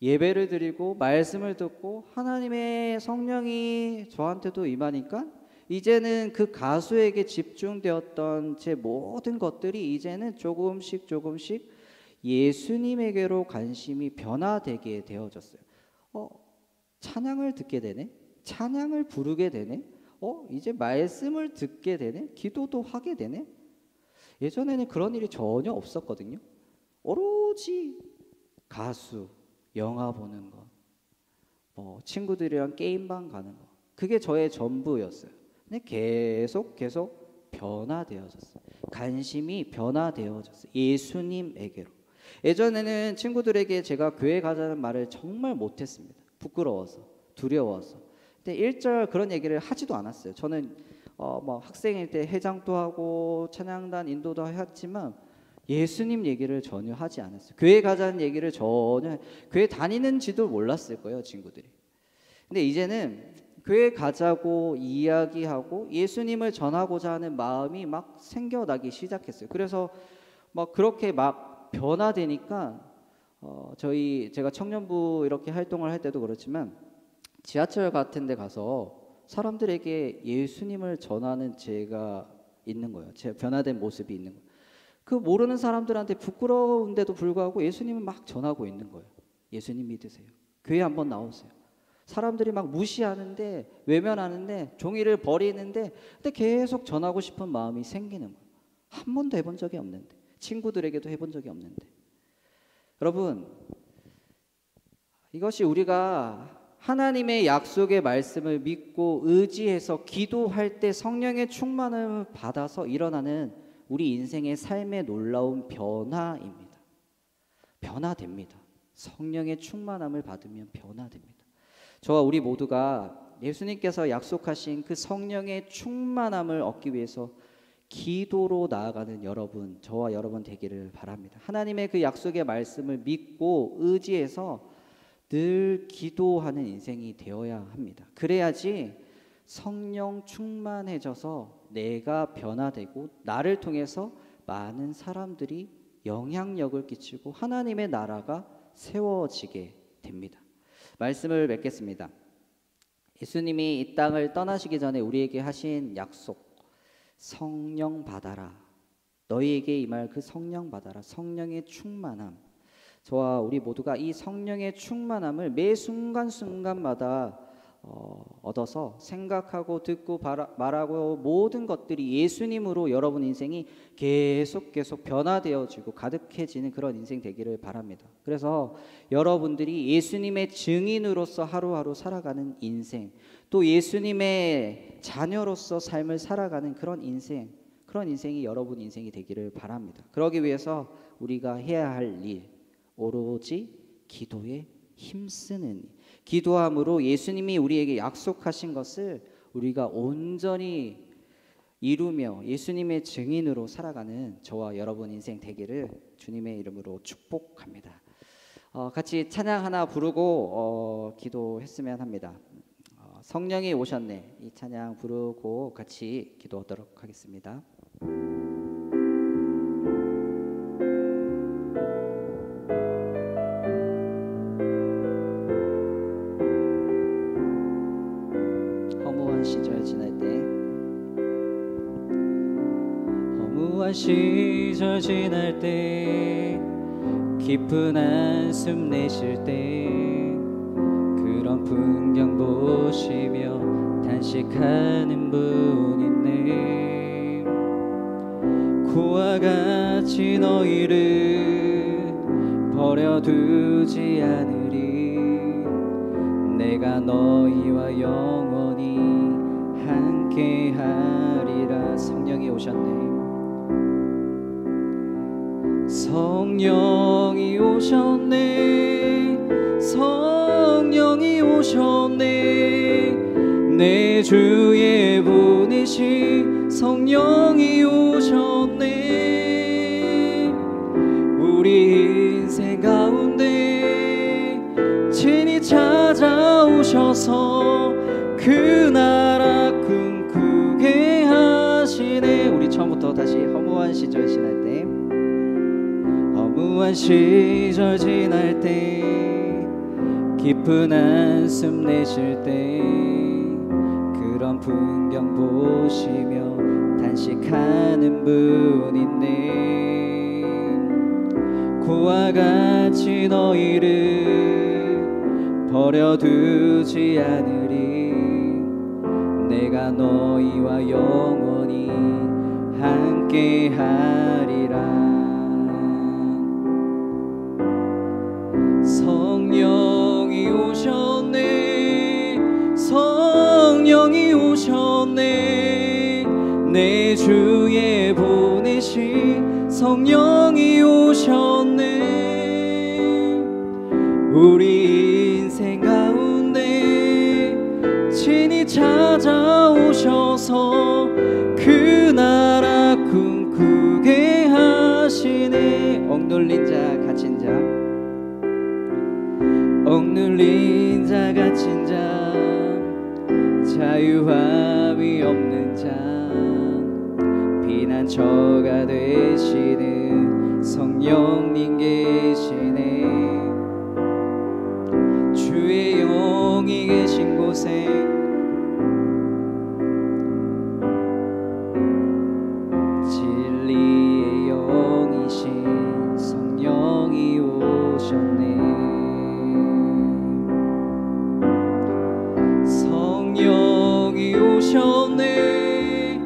Speaker 4: 예배를 드리고 말씀을 듣고 하나님의 성령이 저한테도 임하니까 이제는 그 가수에게 집중되었던 제 모든 것들이 이제는 조금씩 예수님에게로 관심이 변화되게 되어졌어요. 찬양을 듣게 되네. 찬양을 부르게 되네. 이제 말씀을 듣게 되네. 기도도 하게 되네. 예전에는 그런 일이 전혀 없었거든요. 오로지 오로지 가수, 영화 보는 것, 뭐 친구들이랑 게임방 가는 것, 그게 저의 전부였어요. 근데 계속 변화되어졌어요. 관심이 변화되어졌어요. 예수님에게로. 예전에는 친구들에게 제가 교회 가자는 말을 정말 못했습니다. 부끄러워서, 두려워서. 근데 일절 그런 얘기를 하지도 않았어요. 저는 뭐 학생일 때 회장도 하고 찬양단 인도도 했지만 예수님 얘기를 전혀 하지 않았어요. 교회 가자는 얘기를 전혀, 교회 다니는지도 몰랐을 거예요, 친구들이. 근데 이제는 교회 가자고 이야기하고 예수님을 전하고자 하는 마음이 막 생겨나기 시작했어요. 그래서 막 그렇게 막 변화되니까 제가 청년부 이렇게 활동을 할 때도 그렇지만 지하철 같은 데 가서 사람들에게 예수님을 전하는 제가 있는 거예요. 제 변화된 모습이 있는 거예요. 그 모르는 사람들한테 부끄러운데도 불구하고 예수님을 막 전하고 있는 거예요. 예수님 믿으세요. 교회 한번 나오세요. 사람들이 막 무시하는데, 외면하는데, 종이를 버리는데, 근데 계속 전하고 싶은 마음이 생기는 거예요. 한 번도 해본 적이 없는데, 친구들에게도 해본 적이 없는데. 여러분, 이것이 우리가 하나님의 약속의 말씀을 믿고 의지해서 기도할 때 성령의 충만함을 받아서 일어나는 우리 인생의 삶의 놀라운 변화입니다. 변화됩니다. 성령의 충만함을 받으면 변화됩니다. 저와 우리 모두가 예수님께서 약속하신 그 성령의 충만함을 얻기 위해서 기도로 나아가는 여러분, 저와 여러분 되기를 바랍니다. 하나님의 그 약속의 말씀을 믿고 의지해서 늘 기도하는 인생이 되어야 합니다. 그래야지 성령 충만해져서 내가 변화되고 나를 통해서 많은 사람들이 영향력을 끼치고 하나님의 나라가 세워지게 됩니다. 말씀을 맺겠습니다. 예수님이 이 땅을 떠나시기 전에 우리에게 하신 약속, 성령 받아라. 너희에게 임할 그 성령 받아라. 성령의 충만함. 저와 우리 모두가 이 성령의 충만함을 매 순간순간마다 얻어서 생각하고 듣고 말하고 모든 것들이 예수님으로 여러분 인생이 계속 변화되어지고 가득해지는 그런 인생 되기를 바랍니다. 그래서 여러분들이 예수님의 증인으로서 하루하루 살아가는 인생, 또 예수님의 자녀로서 삶을 살아가는 그런 인생이 여러분 인생이 되기를 바랍니다. 그러기 위해서 우리가 해야 할 일, 오로지 기도에 힘쓰는 일. 기도함으로 예수님이 우리에게 약속하신 것을 우리가 온전히 이루며 예수님의 증인으로 살아가는 저와 여러분 인생 되기를 주님의 이름으로 축복합니다. 같이 찬양 하나 부르고 기도했으면 합니다. 성령이 오셨네. 이 찬양 부르고 같이 기도하도록 하겠습니다. 시절 지날 때 허무한 시절 지날 때 깊은 한숨 내쉴 때 그런 풍경 보시며 단식하는 분 있네. 그와 같이 너희를 버려두지 않으리. 내가 너희와 영원히 함께하리라. 성령이 오셨네. 성령이 오셨네. 성령이 오셨네. 내 주의 분이신 성령이 오셨네. 우리 인생 가운데 친히 찾아오셔서 그 나라 꿈꾸게 하시네. 우리 처음부터 다시 허무한 시절 지날 때 허무한 시절 지날 때 깊은 한숨 내쉴 때 그런 풍경 보시며 단식하는 분 있네. 그와 같이 너희를 버려두지 않으리. 내가 너희와 영원히 함께하리라. 성령이 오셨네. 우리 인생 가운데 친히 찾아오셔서 그 나라 꿈꾸게 하시네. 억눌린 자 갇힌 자, 억눌린 자 갇힌 자, 자유함이 없는 자, 피난처가 되시는 성령님 계시네. 주의 영이 계신 곳에 진리의 영이신 성령이 오셨네. 성령이 오셨네.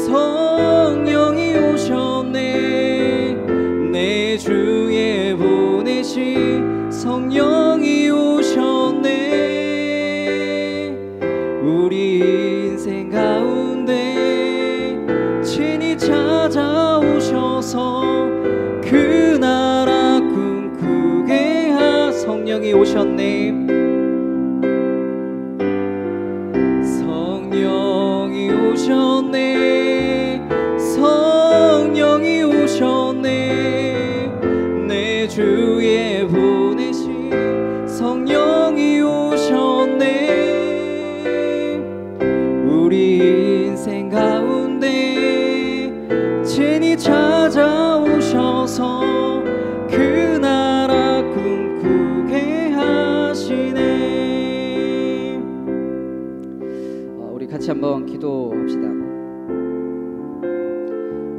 Speaker 4: 성령이 오셨네. 내 주에 보내신 성령이 오셨네. 우리 인생 가운데 친히 찾아오셔서 그 나라 꿈꾸게 하. 성령이 오셨네. 성령이 오셨네. 성령이 오셨네. 내 주에 보내신 성령이 오셨네. 우리 인생 가운데 친히 찾아오셔서 그 나라 꿈꾸게 하시네. 우리 같이 한번 기도합시다.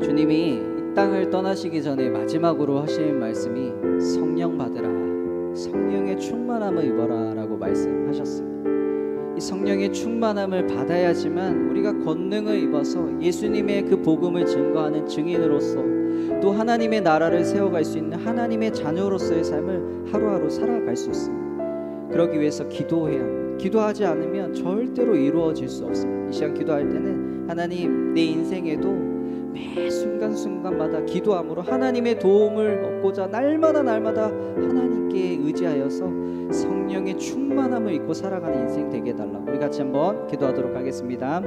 Speaker 4: 주님이 이 땅을 떠나시기 전에 마지막으로 하신 말씀이 성령 받으라, 성령의 충만함을 입어라 라고 말씀하셨어요. 이 성령의 충만함을 받아야지만 우리가 권능을 입어서 예수님의 그 복음을 증거하는 증인으로서 또 하나님의 나라를 세워갈 수 있는 하나님의 자녀로서의 삶을 하루하루 살아갈 수 있습니다. 그러기 위해서 기도해야 합니다. 기도하지 않으면 절대로 이루어질 수 없습니다. 이 시간 기도할 때는 하나님, 내 인생에도 매 순간순간마다 기도함으로 하나님의 도움을 얻고자 날마다 하나님께 의지하여서 성령의 충만함을 입고 살아가는 인생 되게 해달라고 우리 같이 한번 기도하도록 하겠습니다.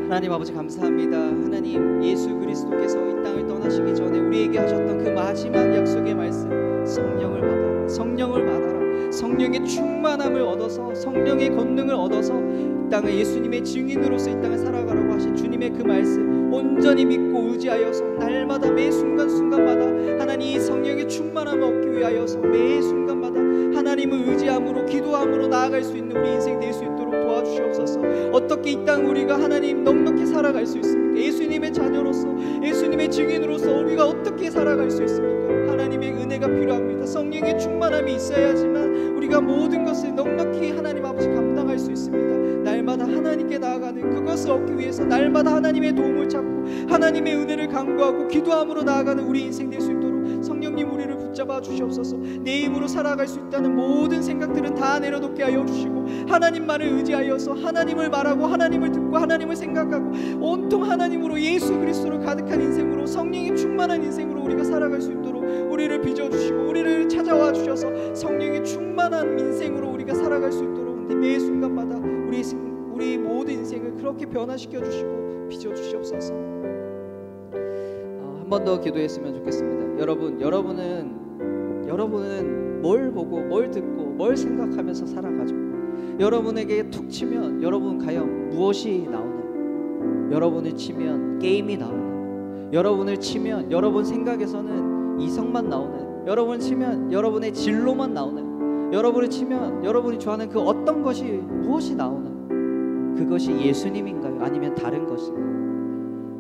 Speaker 4: 하나님 아버지 감사합니다. 하나님, 예수 그리스도께서 이 땅을 떠나시기 전에 우리에게 하셨던 그 마지막 약속의 말씀, 성령을 받아라, 성령을 받아라, 성령의 충만함을 얻어서 성령의 권능을 얻어서 이 땅을 예수님의 증인으로서 이 땅을 살아가라고 하신 주님의 그 말씀 온전히 믿고 의지하여서 날마다 매 순간순간마다 하나님 이 성령의 충만함을 얻기 위하여서 매 순간마다 하나님을 의지함으로 기도함으로 나아갈 수 있는 우리 인생 될 수 있도록 도와주시옵소서. 어떻게 이 땅 우리가 하나님 넉넉히 살아갈 수 있습니까? 예수님의 자녀로서 예수님의 증인으로서 우리가 어떻게 살아갈 수 있습니까? 하나님의 은혜가 필요합니다. 성령의 충만함이 있어야지만 우리가 모든 것을 넉넉히 하나님 아버지 감당할 수 있습니다. 날마다 하나님께 나아가는 그것을 얻기 위해서 날마다 하나님의 도움을 찾고 하나님의 은혜를 간구하고 기도함으로 나아가는 우리 인생 될 수 있도록 성령님 우리를 붙잡아 주시옵소서. 내 힘으로 살아갈 수 있다는 모든 생각들은 다 내려놓게 하여 주시고 하나님만을 의지하여서 하나님을 말하고 하나님을 듣고 하나님을 생각하고 온통 하나님으로 예수 그리스도로 가득한 인생으로 성령이 충만한 인생으로 우리가 살아갈 수 있도록 우리를 빚어주시고 우리를 찾아와 주셔서 성령이 충만한 인생으로 우리가 살아갈 수 있도록 매 순간마다 우리 모든 인생을 그렇게 변화시켜 주시고 빚어 주시옵소서. 한 번 더 기도했으면 좋겠습니다. 여러분은 뭘 보고 뭘 듣고 뭘 생각하면서 살아가죠? 여러분에게 툭 치면 여러분 과연 무엇이 나오나요? 여러분을 치면 게임이 나오나요? 여러분을 치면 여러분 생각에서는 이성만 나오나요? 여러분을 치면 여러분의 진로만 나오나요? 여러분을 치면 여러분이 좋아하는 그 어떤 것이 무엇이 나오나요? 그것이 예수님인가요? 아니면 다른 것인가요?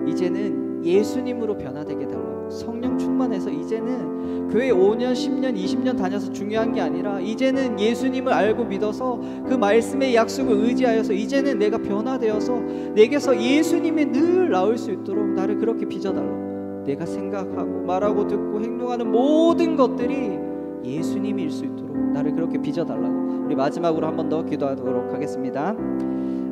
Speaker 4: 이제는 예수님으로 변화되게 달라고 성령 충만해서 이제는 교회 5년, 10년, 20년 다녀서 중요한 게 아니라 이제는 예수님을 알고 믿어서 그 말씀의 약속을 의지하여서 이제는 내가 변화되어서 내게서 예수님이 늘 나올 수 있도록 나를 그렇게 빚어달라고. 내가 생각하고 말하고 듣고 행동하는 모든 것들이 예수님일 수 있도록 나를 그렇게 빚어달라고. 우리 마지막으로 한 번 더 기도하도록 하겠습니다.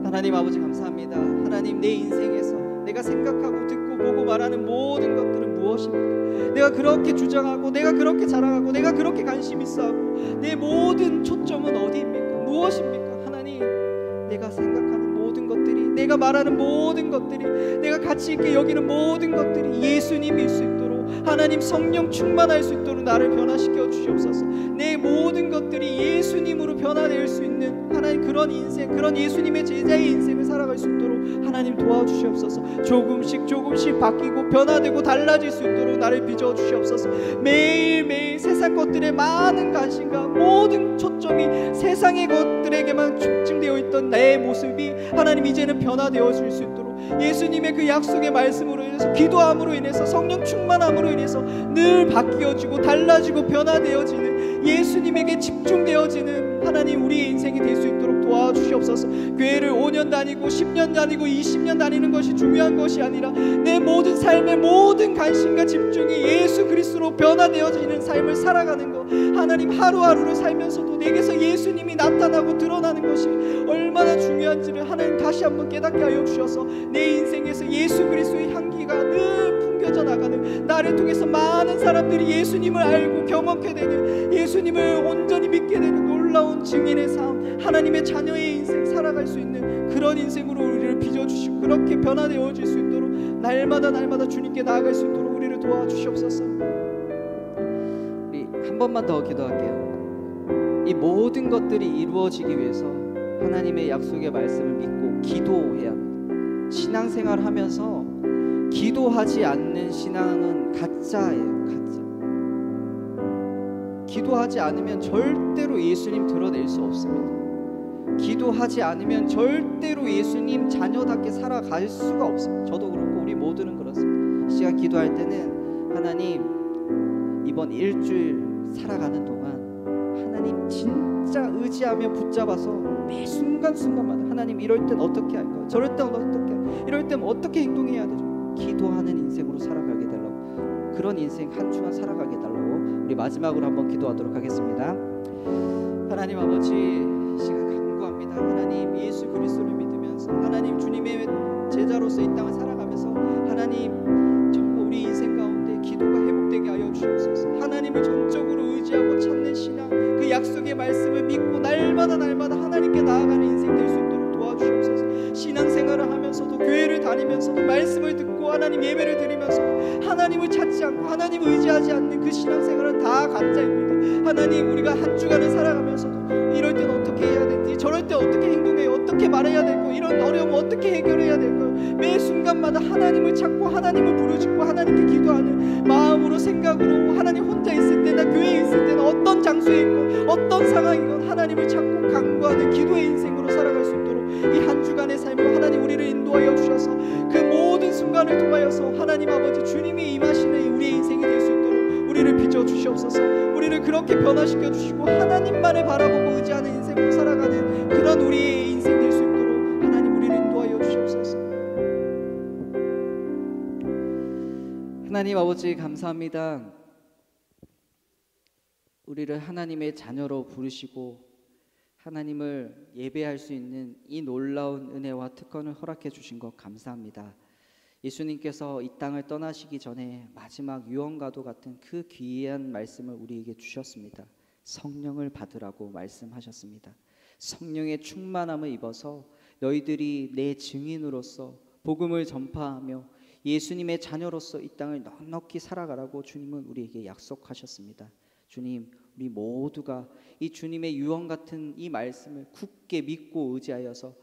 Speaker 4: 하나님 아버지 감사합니다. 하나님, 내 인생에서 내가 생각하고 듣고 보고 말하는 모든 것들은 무엇이
Speaker 5: 무엇입니까? 내가 그렇게 주장하고 내가 그렇게 자랑하고 내가 그렇게 관심 있어하고 내 모든 초점은 어디입니까? 무엇입니까? 하나님, 내가 생각하는 모든 것들이, 내가 말하는 모든 것들이, 내가 가치 있게 여기는 모든 것들이 예수님일 수 있도록, 하나님 성령 충만할 수 있도록 나를 변화시켜 주시옵소서. 내 모든 것들이 예수님으로 변화될 수 있는 하나님 그런 인생, 그런 예수님의 제자의 인생을 살아갈 수 있도록 하나님 도와주시옵소서. 조금씩 조금씩 바뀌고 변화되고 달라질 수 있도록 나를 빚어 주시옵소서. 매일매일 세상 것들에 많은 관심과 모든 초점이 세상의 것들에게만 집중되어 있던 내 모습이 하나님 이제는 변화되어질 수 있도록, 예수님의 그 약속의 말씀으로 인해서, 기도함으로 인해서, 성령 충만함으로 인해서 늘 바뀌어지고 달라지고 변화되어지는, 예수님에게 집중되어지는 하나님 우리의 인생이 될 수 있도록 도와주시옵소서. 교회를 5년 다니고 10년 다니고 20년 다니는 것이 중요한 것이 아니라 내 모든 삶의 모든 관심과 집중이 예수 그리스도로 변화되어지는 삶을 살아가는 것, 하나님 하루하루를 살면서도 내게서 예수님이 나타나고 드러나는 것이 얼마나 중요한지를 하나님 다시 한번 깨닫게 하여 주셔서 내 인생에서 예수 그리스도의 향기가 늘 풍겨져 나가는, 나를 통해서 많은 사람들이 예수님을 알고 경험하게 되는, 예수님을 온전히 믿게 되는 놀라운 증인의 삶, 하나님의 자녀의 인생 살아갈 수 있는 그런 인생으로 우리를 빚어주시고 그렇게 변화되어질 수 있도록 날마다 날마다 주님께 나아갈 수 있도록 우리를 도와주시옵소서.
Speaker 4: 우리 한 번만 더 기도할게요. 이 모든 것들이 이루어지기 위해서 하나님의 약속의 말씀을 믿고 기도해야 합니다. 신앙생활 하면서 기도하지 않는 신앙은 가짜예요. 가짜. 기도하지 않으면 절대로 예수님 드러낼 수 없습니다. 기도하지 않으면 절대로 예수님 자녀답게 살아갈 수가 없습니다. 저도 그렇고 우리 모두는 그렇습니다. 이 시간 기도할 때는 하나님, 이번 일주일 살아가는 동안 하나님 진짜 의지하며 붙잡아서 매 순간순간마다 하나님 이럴 땐 어떻게 할까요? 저럴 땐 어떻게 할까요? 이럴 땐 어떻게 행동해야 되죠? 기도하는 인생으로 살아가게 달라고, 그런 인생 한 주간 살아가게 달라고 우리 마지막으로 한번 기도하도록 하겠습니다. 하나님 아버지, 시간 간구합니다. 하나님 예수 그리스도를 믿으면서 하나님 주님의 제자로서 이 땅을 살아가면서 하나님 정말 우리 인생 가운데 기도가 회복되게 하여 주시옵소서. 하나님을 전적으로 의지하고 찾는 신앙, 그 약속의 말씀을 믿고 날마다 날마다 하나님께 나아가는 인생 될 수 있도록 도와주시옵소서. 신앙생활을 하면서도 교회를 다니면서도 말씀을 듣고 하나님 예배를 드리면서도 하나님을 찾지 않고 하나님을 의지하지 않는 그 신앙생활은 다 가짜입니다. 하나님, 우리가 한 주간을 살아가면서도 이럴 땐 어떻게 해야 될지, 저럴 때 어떻게 행동해요, 어떻게 말해야 될거, 이런 어려움 어떻게 해결해야 될까요? 매 순간마다 하나님을 찾고 하나님을 부르짖고 하나님께 기도하는 마음으로, 생각으로, 하나님 혼자 있을 때나 교회에 있을 때나 어떤 장소에 있건 어떤 상황이건 하나님을 찾고 간구하는 기도의 인생으로 살아갈 수 있도록 이 한 주간의 삶을 하나님 우리를 인도하여 주셔서 그 모든 순간을 통하여서 하나님 아버지 주님이 임하시는 우리의 인생이 될 수 있도록 우리를 빚어 주시옵소서. 우리를 그렇게 변화시켜 주시고 하나님만을 바라보고 의지하는 인생으로 살아가는 그런 우리의 인생 될 수 있도록 하나님 우리를 인도하여 주시옵소서. 하나님 아버지 감사합니다. 우리를 하나님의 자녀로 부르시고 하나님을 예배할 수 있는 이 놀라운 은혜와 특권을 허락해 주신 것 감사합니다. 예수님께서 이 땅을 떠나시기 전에 마지막 유언과도 같은 그 귀한 말씀을 우리에게 주셨습니다. 성령을 받으라고 말씀하셨습니다. 성령의 충만함을 입어서 너희들이 내 증인으로서 복음을 전파하며 예수님의 자녀로서 이 땅을 넉넉히 살아가라고 주님은 우리에게 약속하셨습니다. 주님, 우리 모두가 이 주님의 유언 같은 이 말씀을 굳게 믿고 의지하여서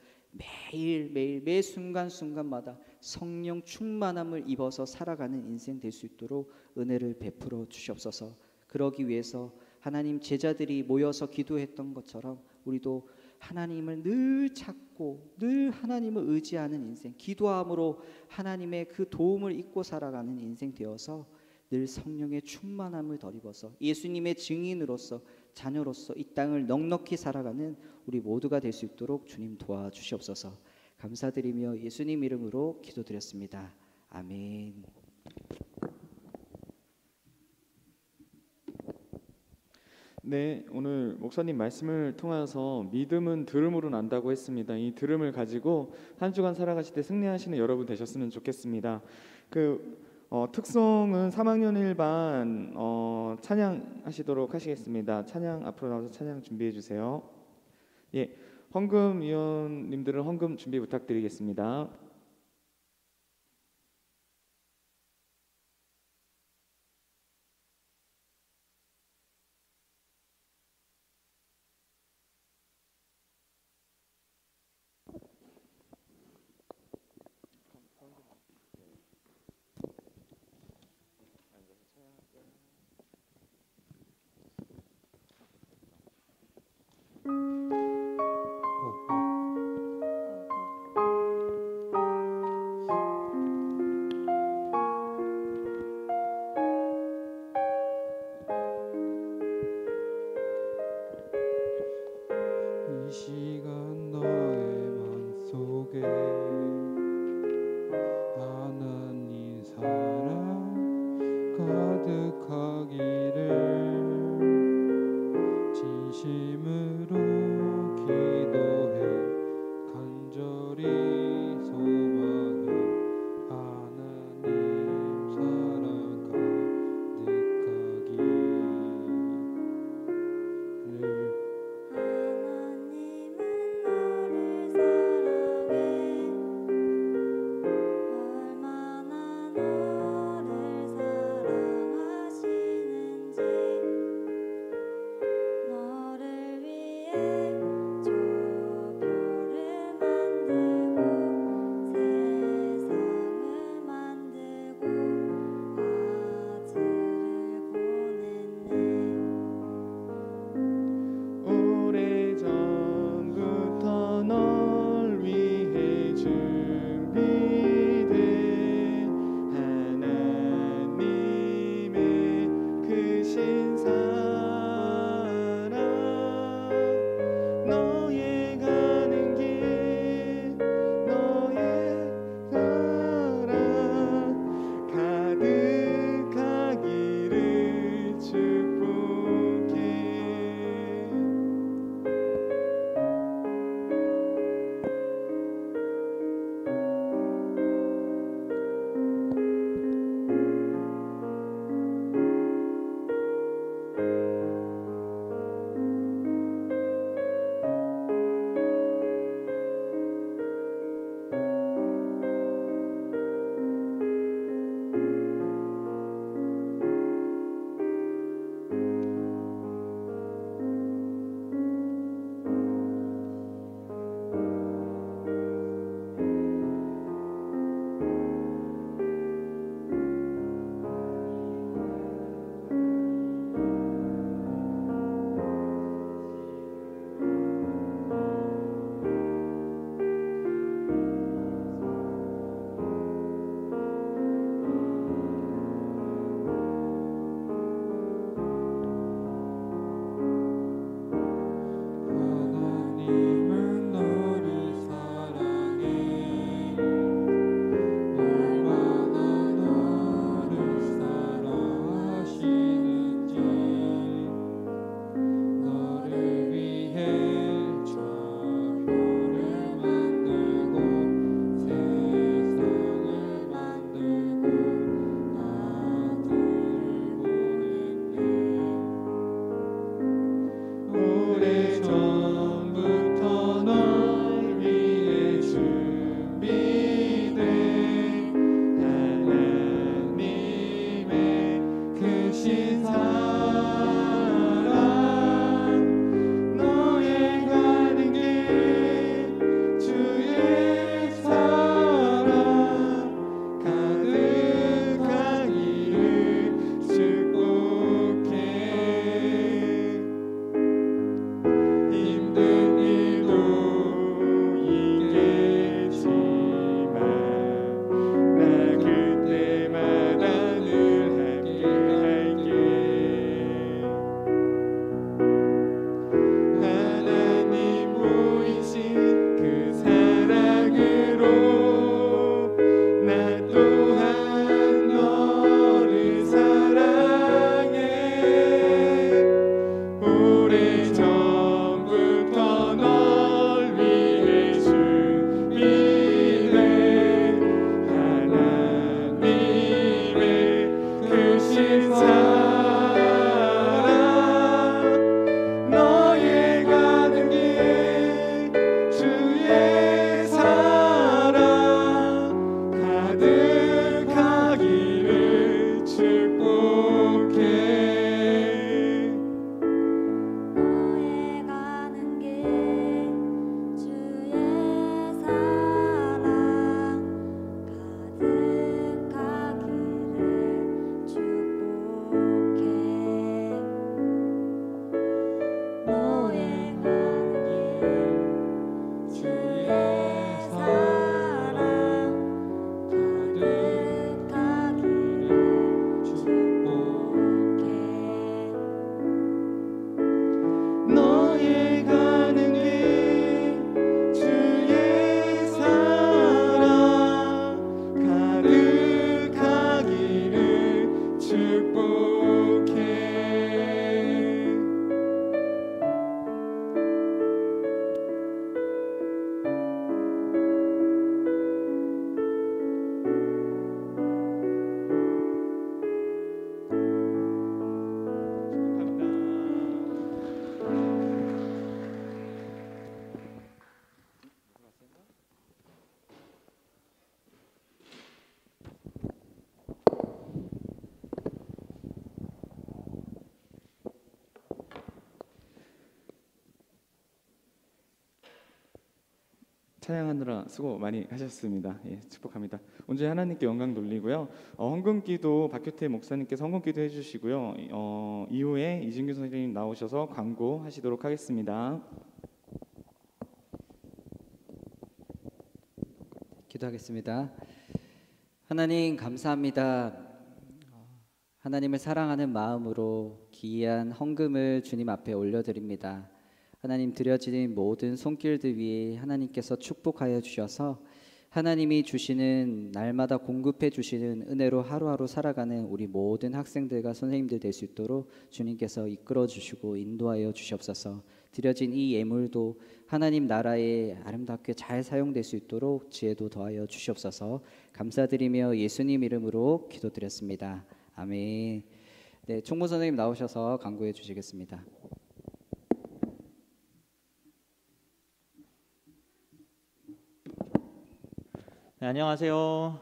Speaker 4: 매일매일 매 순간순간마다 성령 충만함을 입어서 살아가는 인생 될 수 있도록 은혜를 베풀어 주시옵소서. 그러기 위해서 하나님 제자들이 모여서 기도했던 것처럼 우리도 하나님을 늘 찾고 늘 하나님을 의지하는 인생, 기도함으로 하나님의 그 도움을 잊고 살아가는 인생 되어서 늘 성령의 충만함을 덧입어서 예수님의 증인으로서 자녀로서 이 땅을 넉넉히 살아가는 우리 모두가 될 수 있도록 주님 도와주시옵소서. 감사드리며 예수님 이름으로 기도드렸습니다. 아멘.
Speaker 2: 네, 오늘 목사님 말씀을 통해서 믿음은 들음으로 난다고 했습니다. 이 들음을 가지고 한 주간 살아가실 때 승리하시는 여러분 되셨으면 좋겠습니다. 특송은 3학년 1반 찬양하시도록 하시겠습니다. 찬양 앞으로 나와서 찬양 준비해 주세요. 예, 헌금 위원님들은 헌금 준비 부탁드리겠습니다.
Speaker 6: 이 시간 너의 맘속에 하나님 사랑 가득하기를 진심으로 기도해 간절히 소망해 하나님 사랑 가득하기를
Speaker 7: 얼마나 너를 사랑하시는지
Speaker 2: 찬양하느라 수고 많이 하셨습니다. 예, 축복합니다. 온전히 하나님께 영광 돌리고요. 헌금기도 박효태 목사님께서 헌금기도 해주시고요. 이후에 이진규 선생님 나오셔서 광고하시도록 하겠습니다.
Speaker 4: 기도하겠습니다. 하나님 감사합니다. 하나님을 사랑하는 마음으로 귀한 헌금을 주님 앞에 올려드립니다. 하나님 드려지는 모든 손길들 위에 하나님께서 축복하여 주셔서 하나님이 주시는 날마다 공급해 주시는 은혜로 하루하루 살아가는 우리 모든 학생들과 선생님들 될 수 있도록 주님께서 이끌어 주시고 인도하여 주시옵소서. 드려진 이 예물도 하나님 나라에 아름답게 잘 사용될 수 있도록 지혜도 더하여 주시옵소서. 감사드리며 예수님 이름으로 기도드렸습니다. 아멘. 네, 총무 선생님 나오셔서 강구해 주시겠습니다.
Speaker 1: 네, 안녕하세요.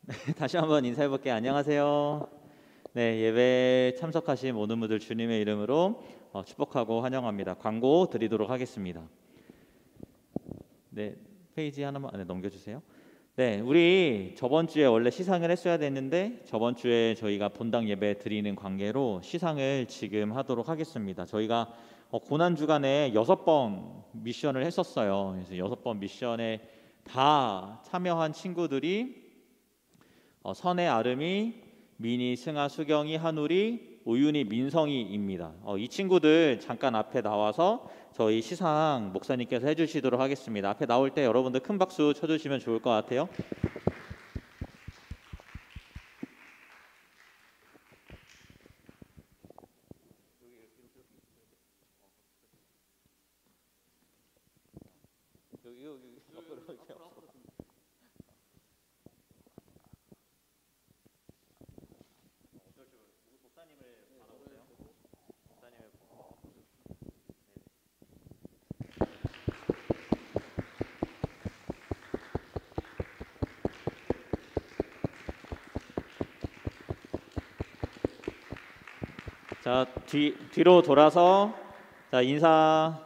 Speaker 1: 네, 다시 한번 인사해 볼게요. 안녕하세요. 네, 예배 참석하신 모든 분들 주님의 이름으로 축복하고 환영합니다. 광고 드리도록 하겠습니다. 네, 페이지 하나만 넘겨주세요. 네, 우리 저번 주에 원래 시상을 했어야 됐는데 저번 주에 저희가 본당 예배 드리는 관계로 시상을 지금 하도록 하겠습니다. 저희가 고난 주간에 6번 미션을 했었어요. 그래서 6번 미션에 다 참여한 친구들이 선혜, 아름이, 민희, 승아, 수경이, 한울이, 우윤이, 민성이입니다. 이 친구들 잠깐 앞에 나와서 저희 시상 목사님께서 해주시도록 하겠습니다. 앞에 나올 때 여러분들 큰 박수 쳐주시면 좋을 것 같아요. 자, 뒤로 돌아서 자 인사.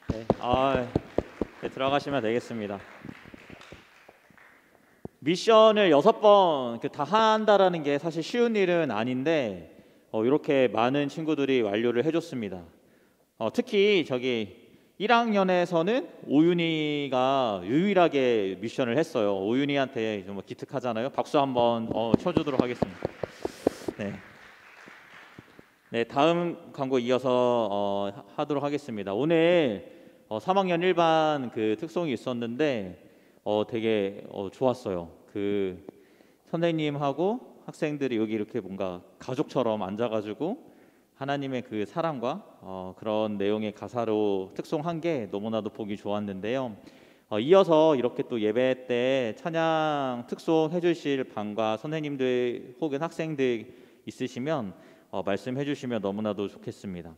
Speaker 1: 네, 네, 들어가시면 되겠습니다. 미션을 6번 다 한다라는 게 사실 쉬운 일은 아닌데 이렇게 많은 친구들이 완료를 해줬습니다. 특히 저기 1학년에서는 오윤이가 유일하게 미션을 했어요. 오윤이한테 좀 기특하잖아요. 박수 한번 쳐주도록 하겠습니다. 네. 네, 다음 광고 이어서 하도록 하겠습니다. 오늘 3학년 1반 그 특송이 있었는데 되게 좋았어요. 그 선생님하고 학생들이 여기 이렇게 뭔가 가족처럼 앉아가지고 하나님의 그 사랑과 그런 내용의 가사로 특송한 게 너무나도 보기 좋았는데요. 이어서 이렇게 또 예배 때 찬양 특송 해주실 반과 선생님들 혹은 학생들 있으시면 말씀해 주시면 너무나도 좋겠습니다.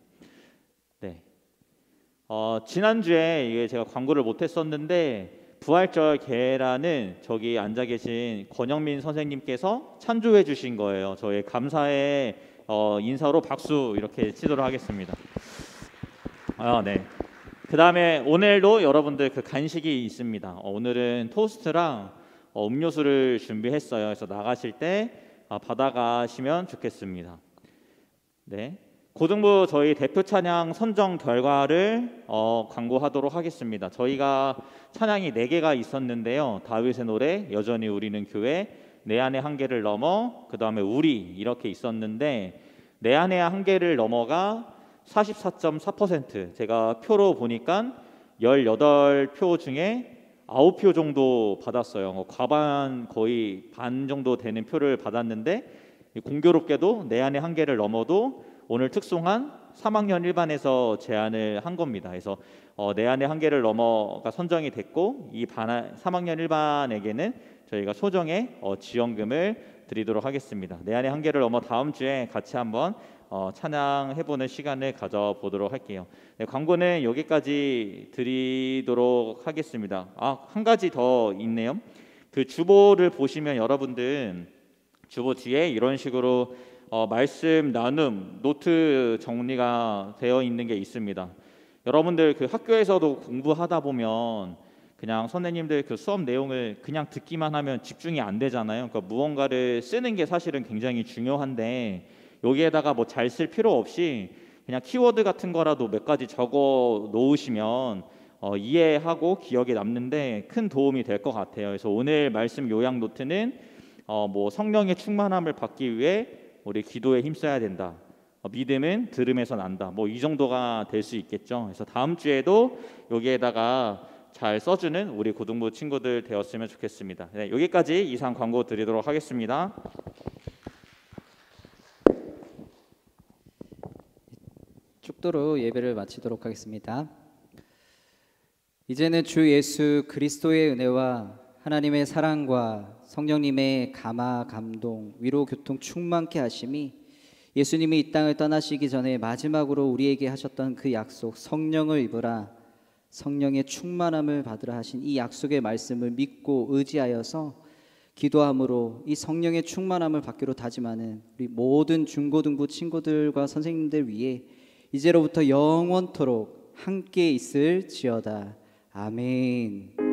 Speaker 1: 네. 지난주에 이게 제가 광고를 못 했었는데 부활절 계라는 저기 앉아 계신 권영민 선생님께서 찬조해 주신 거예요. 저의 감사의 인사로 박수 이렇게 치도록 하겠습니다. 네. 그다음에 오늘도 여러분들 그 간식이 있습니다. 오늘은 토스트랑 음료수를 준비했어요. 그래서 나가실 때 받아가시면 좋겠습니다. 네, 고등부 저희 대표 찬양 선정 결과를 광고하도록 하겠습니다. 저희가 찬양이 4개가 있었는데요. 다윗의 노래, 여전히 우리는 교회, 내 안의 한계를 넘어, 그 다음에 우리 이렇게 있었는데 내 안의 한계를 넘어가 44.4%, 제가 표로 보니까 18표 중에 9표 정도 받았어요. 과반 거의 반 정도 되는 표를 받았는데 공교롭게도 내 안의 한계를 넘어도 오늘 특송한 3학년 1반에서 제안을 한 겁니다. 그래서 내 안의 한계를 넘어가 선정이 됐고 이 3학년 1반에게는 저희가 소정의 지원금을 드리도록 하겠습니다. 내 안의 한계를 넘어 다음 주에 같이 한번 찬양해보는 시간을 가져보도록 할게요. 네, 광고는 여기까지 드리도록 하겠습니다. 한 가지 더 있네요. 그 주보를 보시면 여러분들 주보 뒤에 이런 식으로 말씀 나눔 노트 정리가 되어 있는 게 있습니다. 여러분들 그 학교에서도 공부하다 보면 그냥 선생님들 그 수업 내용을 그냥 듣기만 하면 집중이 안 되잖아요. 그러니까 무언가를 쓰는 게 사실은 굉장히 중요한데 여기에다가 뭐 잘 쓸 필요 없이 그냥 키워드 같은 거라도 몇 가지 적어 놓으시면 이해하고 기억에 남는데 큰 도움이 될 것 같아요. 그래서 오늘 말씀 요약 노트는 뭐 성령의 충만함을 받기 위해 우리 기도에 힘써야 된다. 믿음은 들음에서 난다. 뭐 이 정도가 될 수 있겠죠. 그래서 다음 주에도 여기에다가 잘 써주는 우리 고등부 친구들 되었으면 좋겠습니다. 네, 여기까지 이상 광고 드리도록 하겠습니다.
Speaker 4: 축도로 예배를 마치도록 하겠습니다. 이제는 주 예수 그리스도의 은혜와 하나님의 사랑과 성령님의 감화, 감동, 위로, 교통 충만케 하심이 예수님이 이 땅을 떠나시기 전에 마지막으로 우리에게 하셨던 그 약속, 성령을 입으라, 성령의 충만함을 받으라 하신 이 약속의 말씀을 믿고 의지하여서 기도함으로 이 성령의 충만함을 받기로 다짐하는 우리 모든 중고등부 친구들과 선생님들 위해 이제로부터 영원토록 함께 있을지어다. 아멘.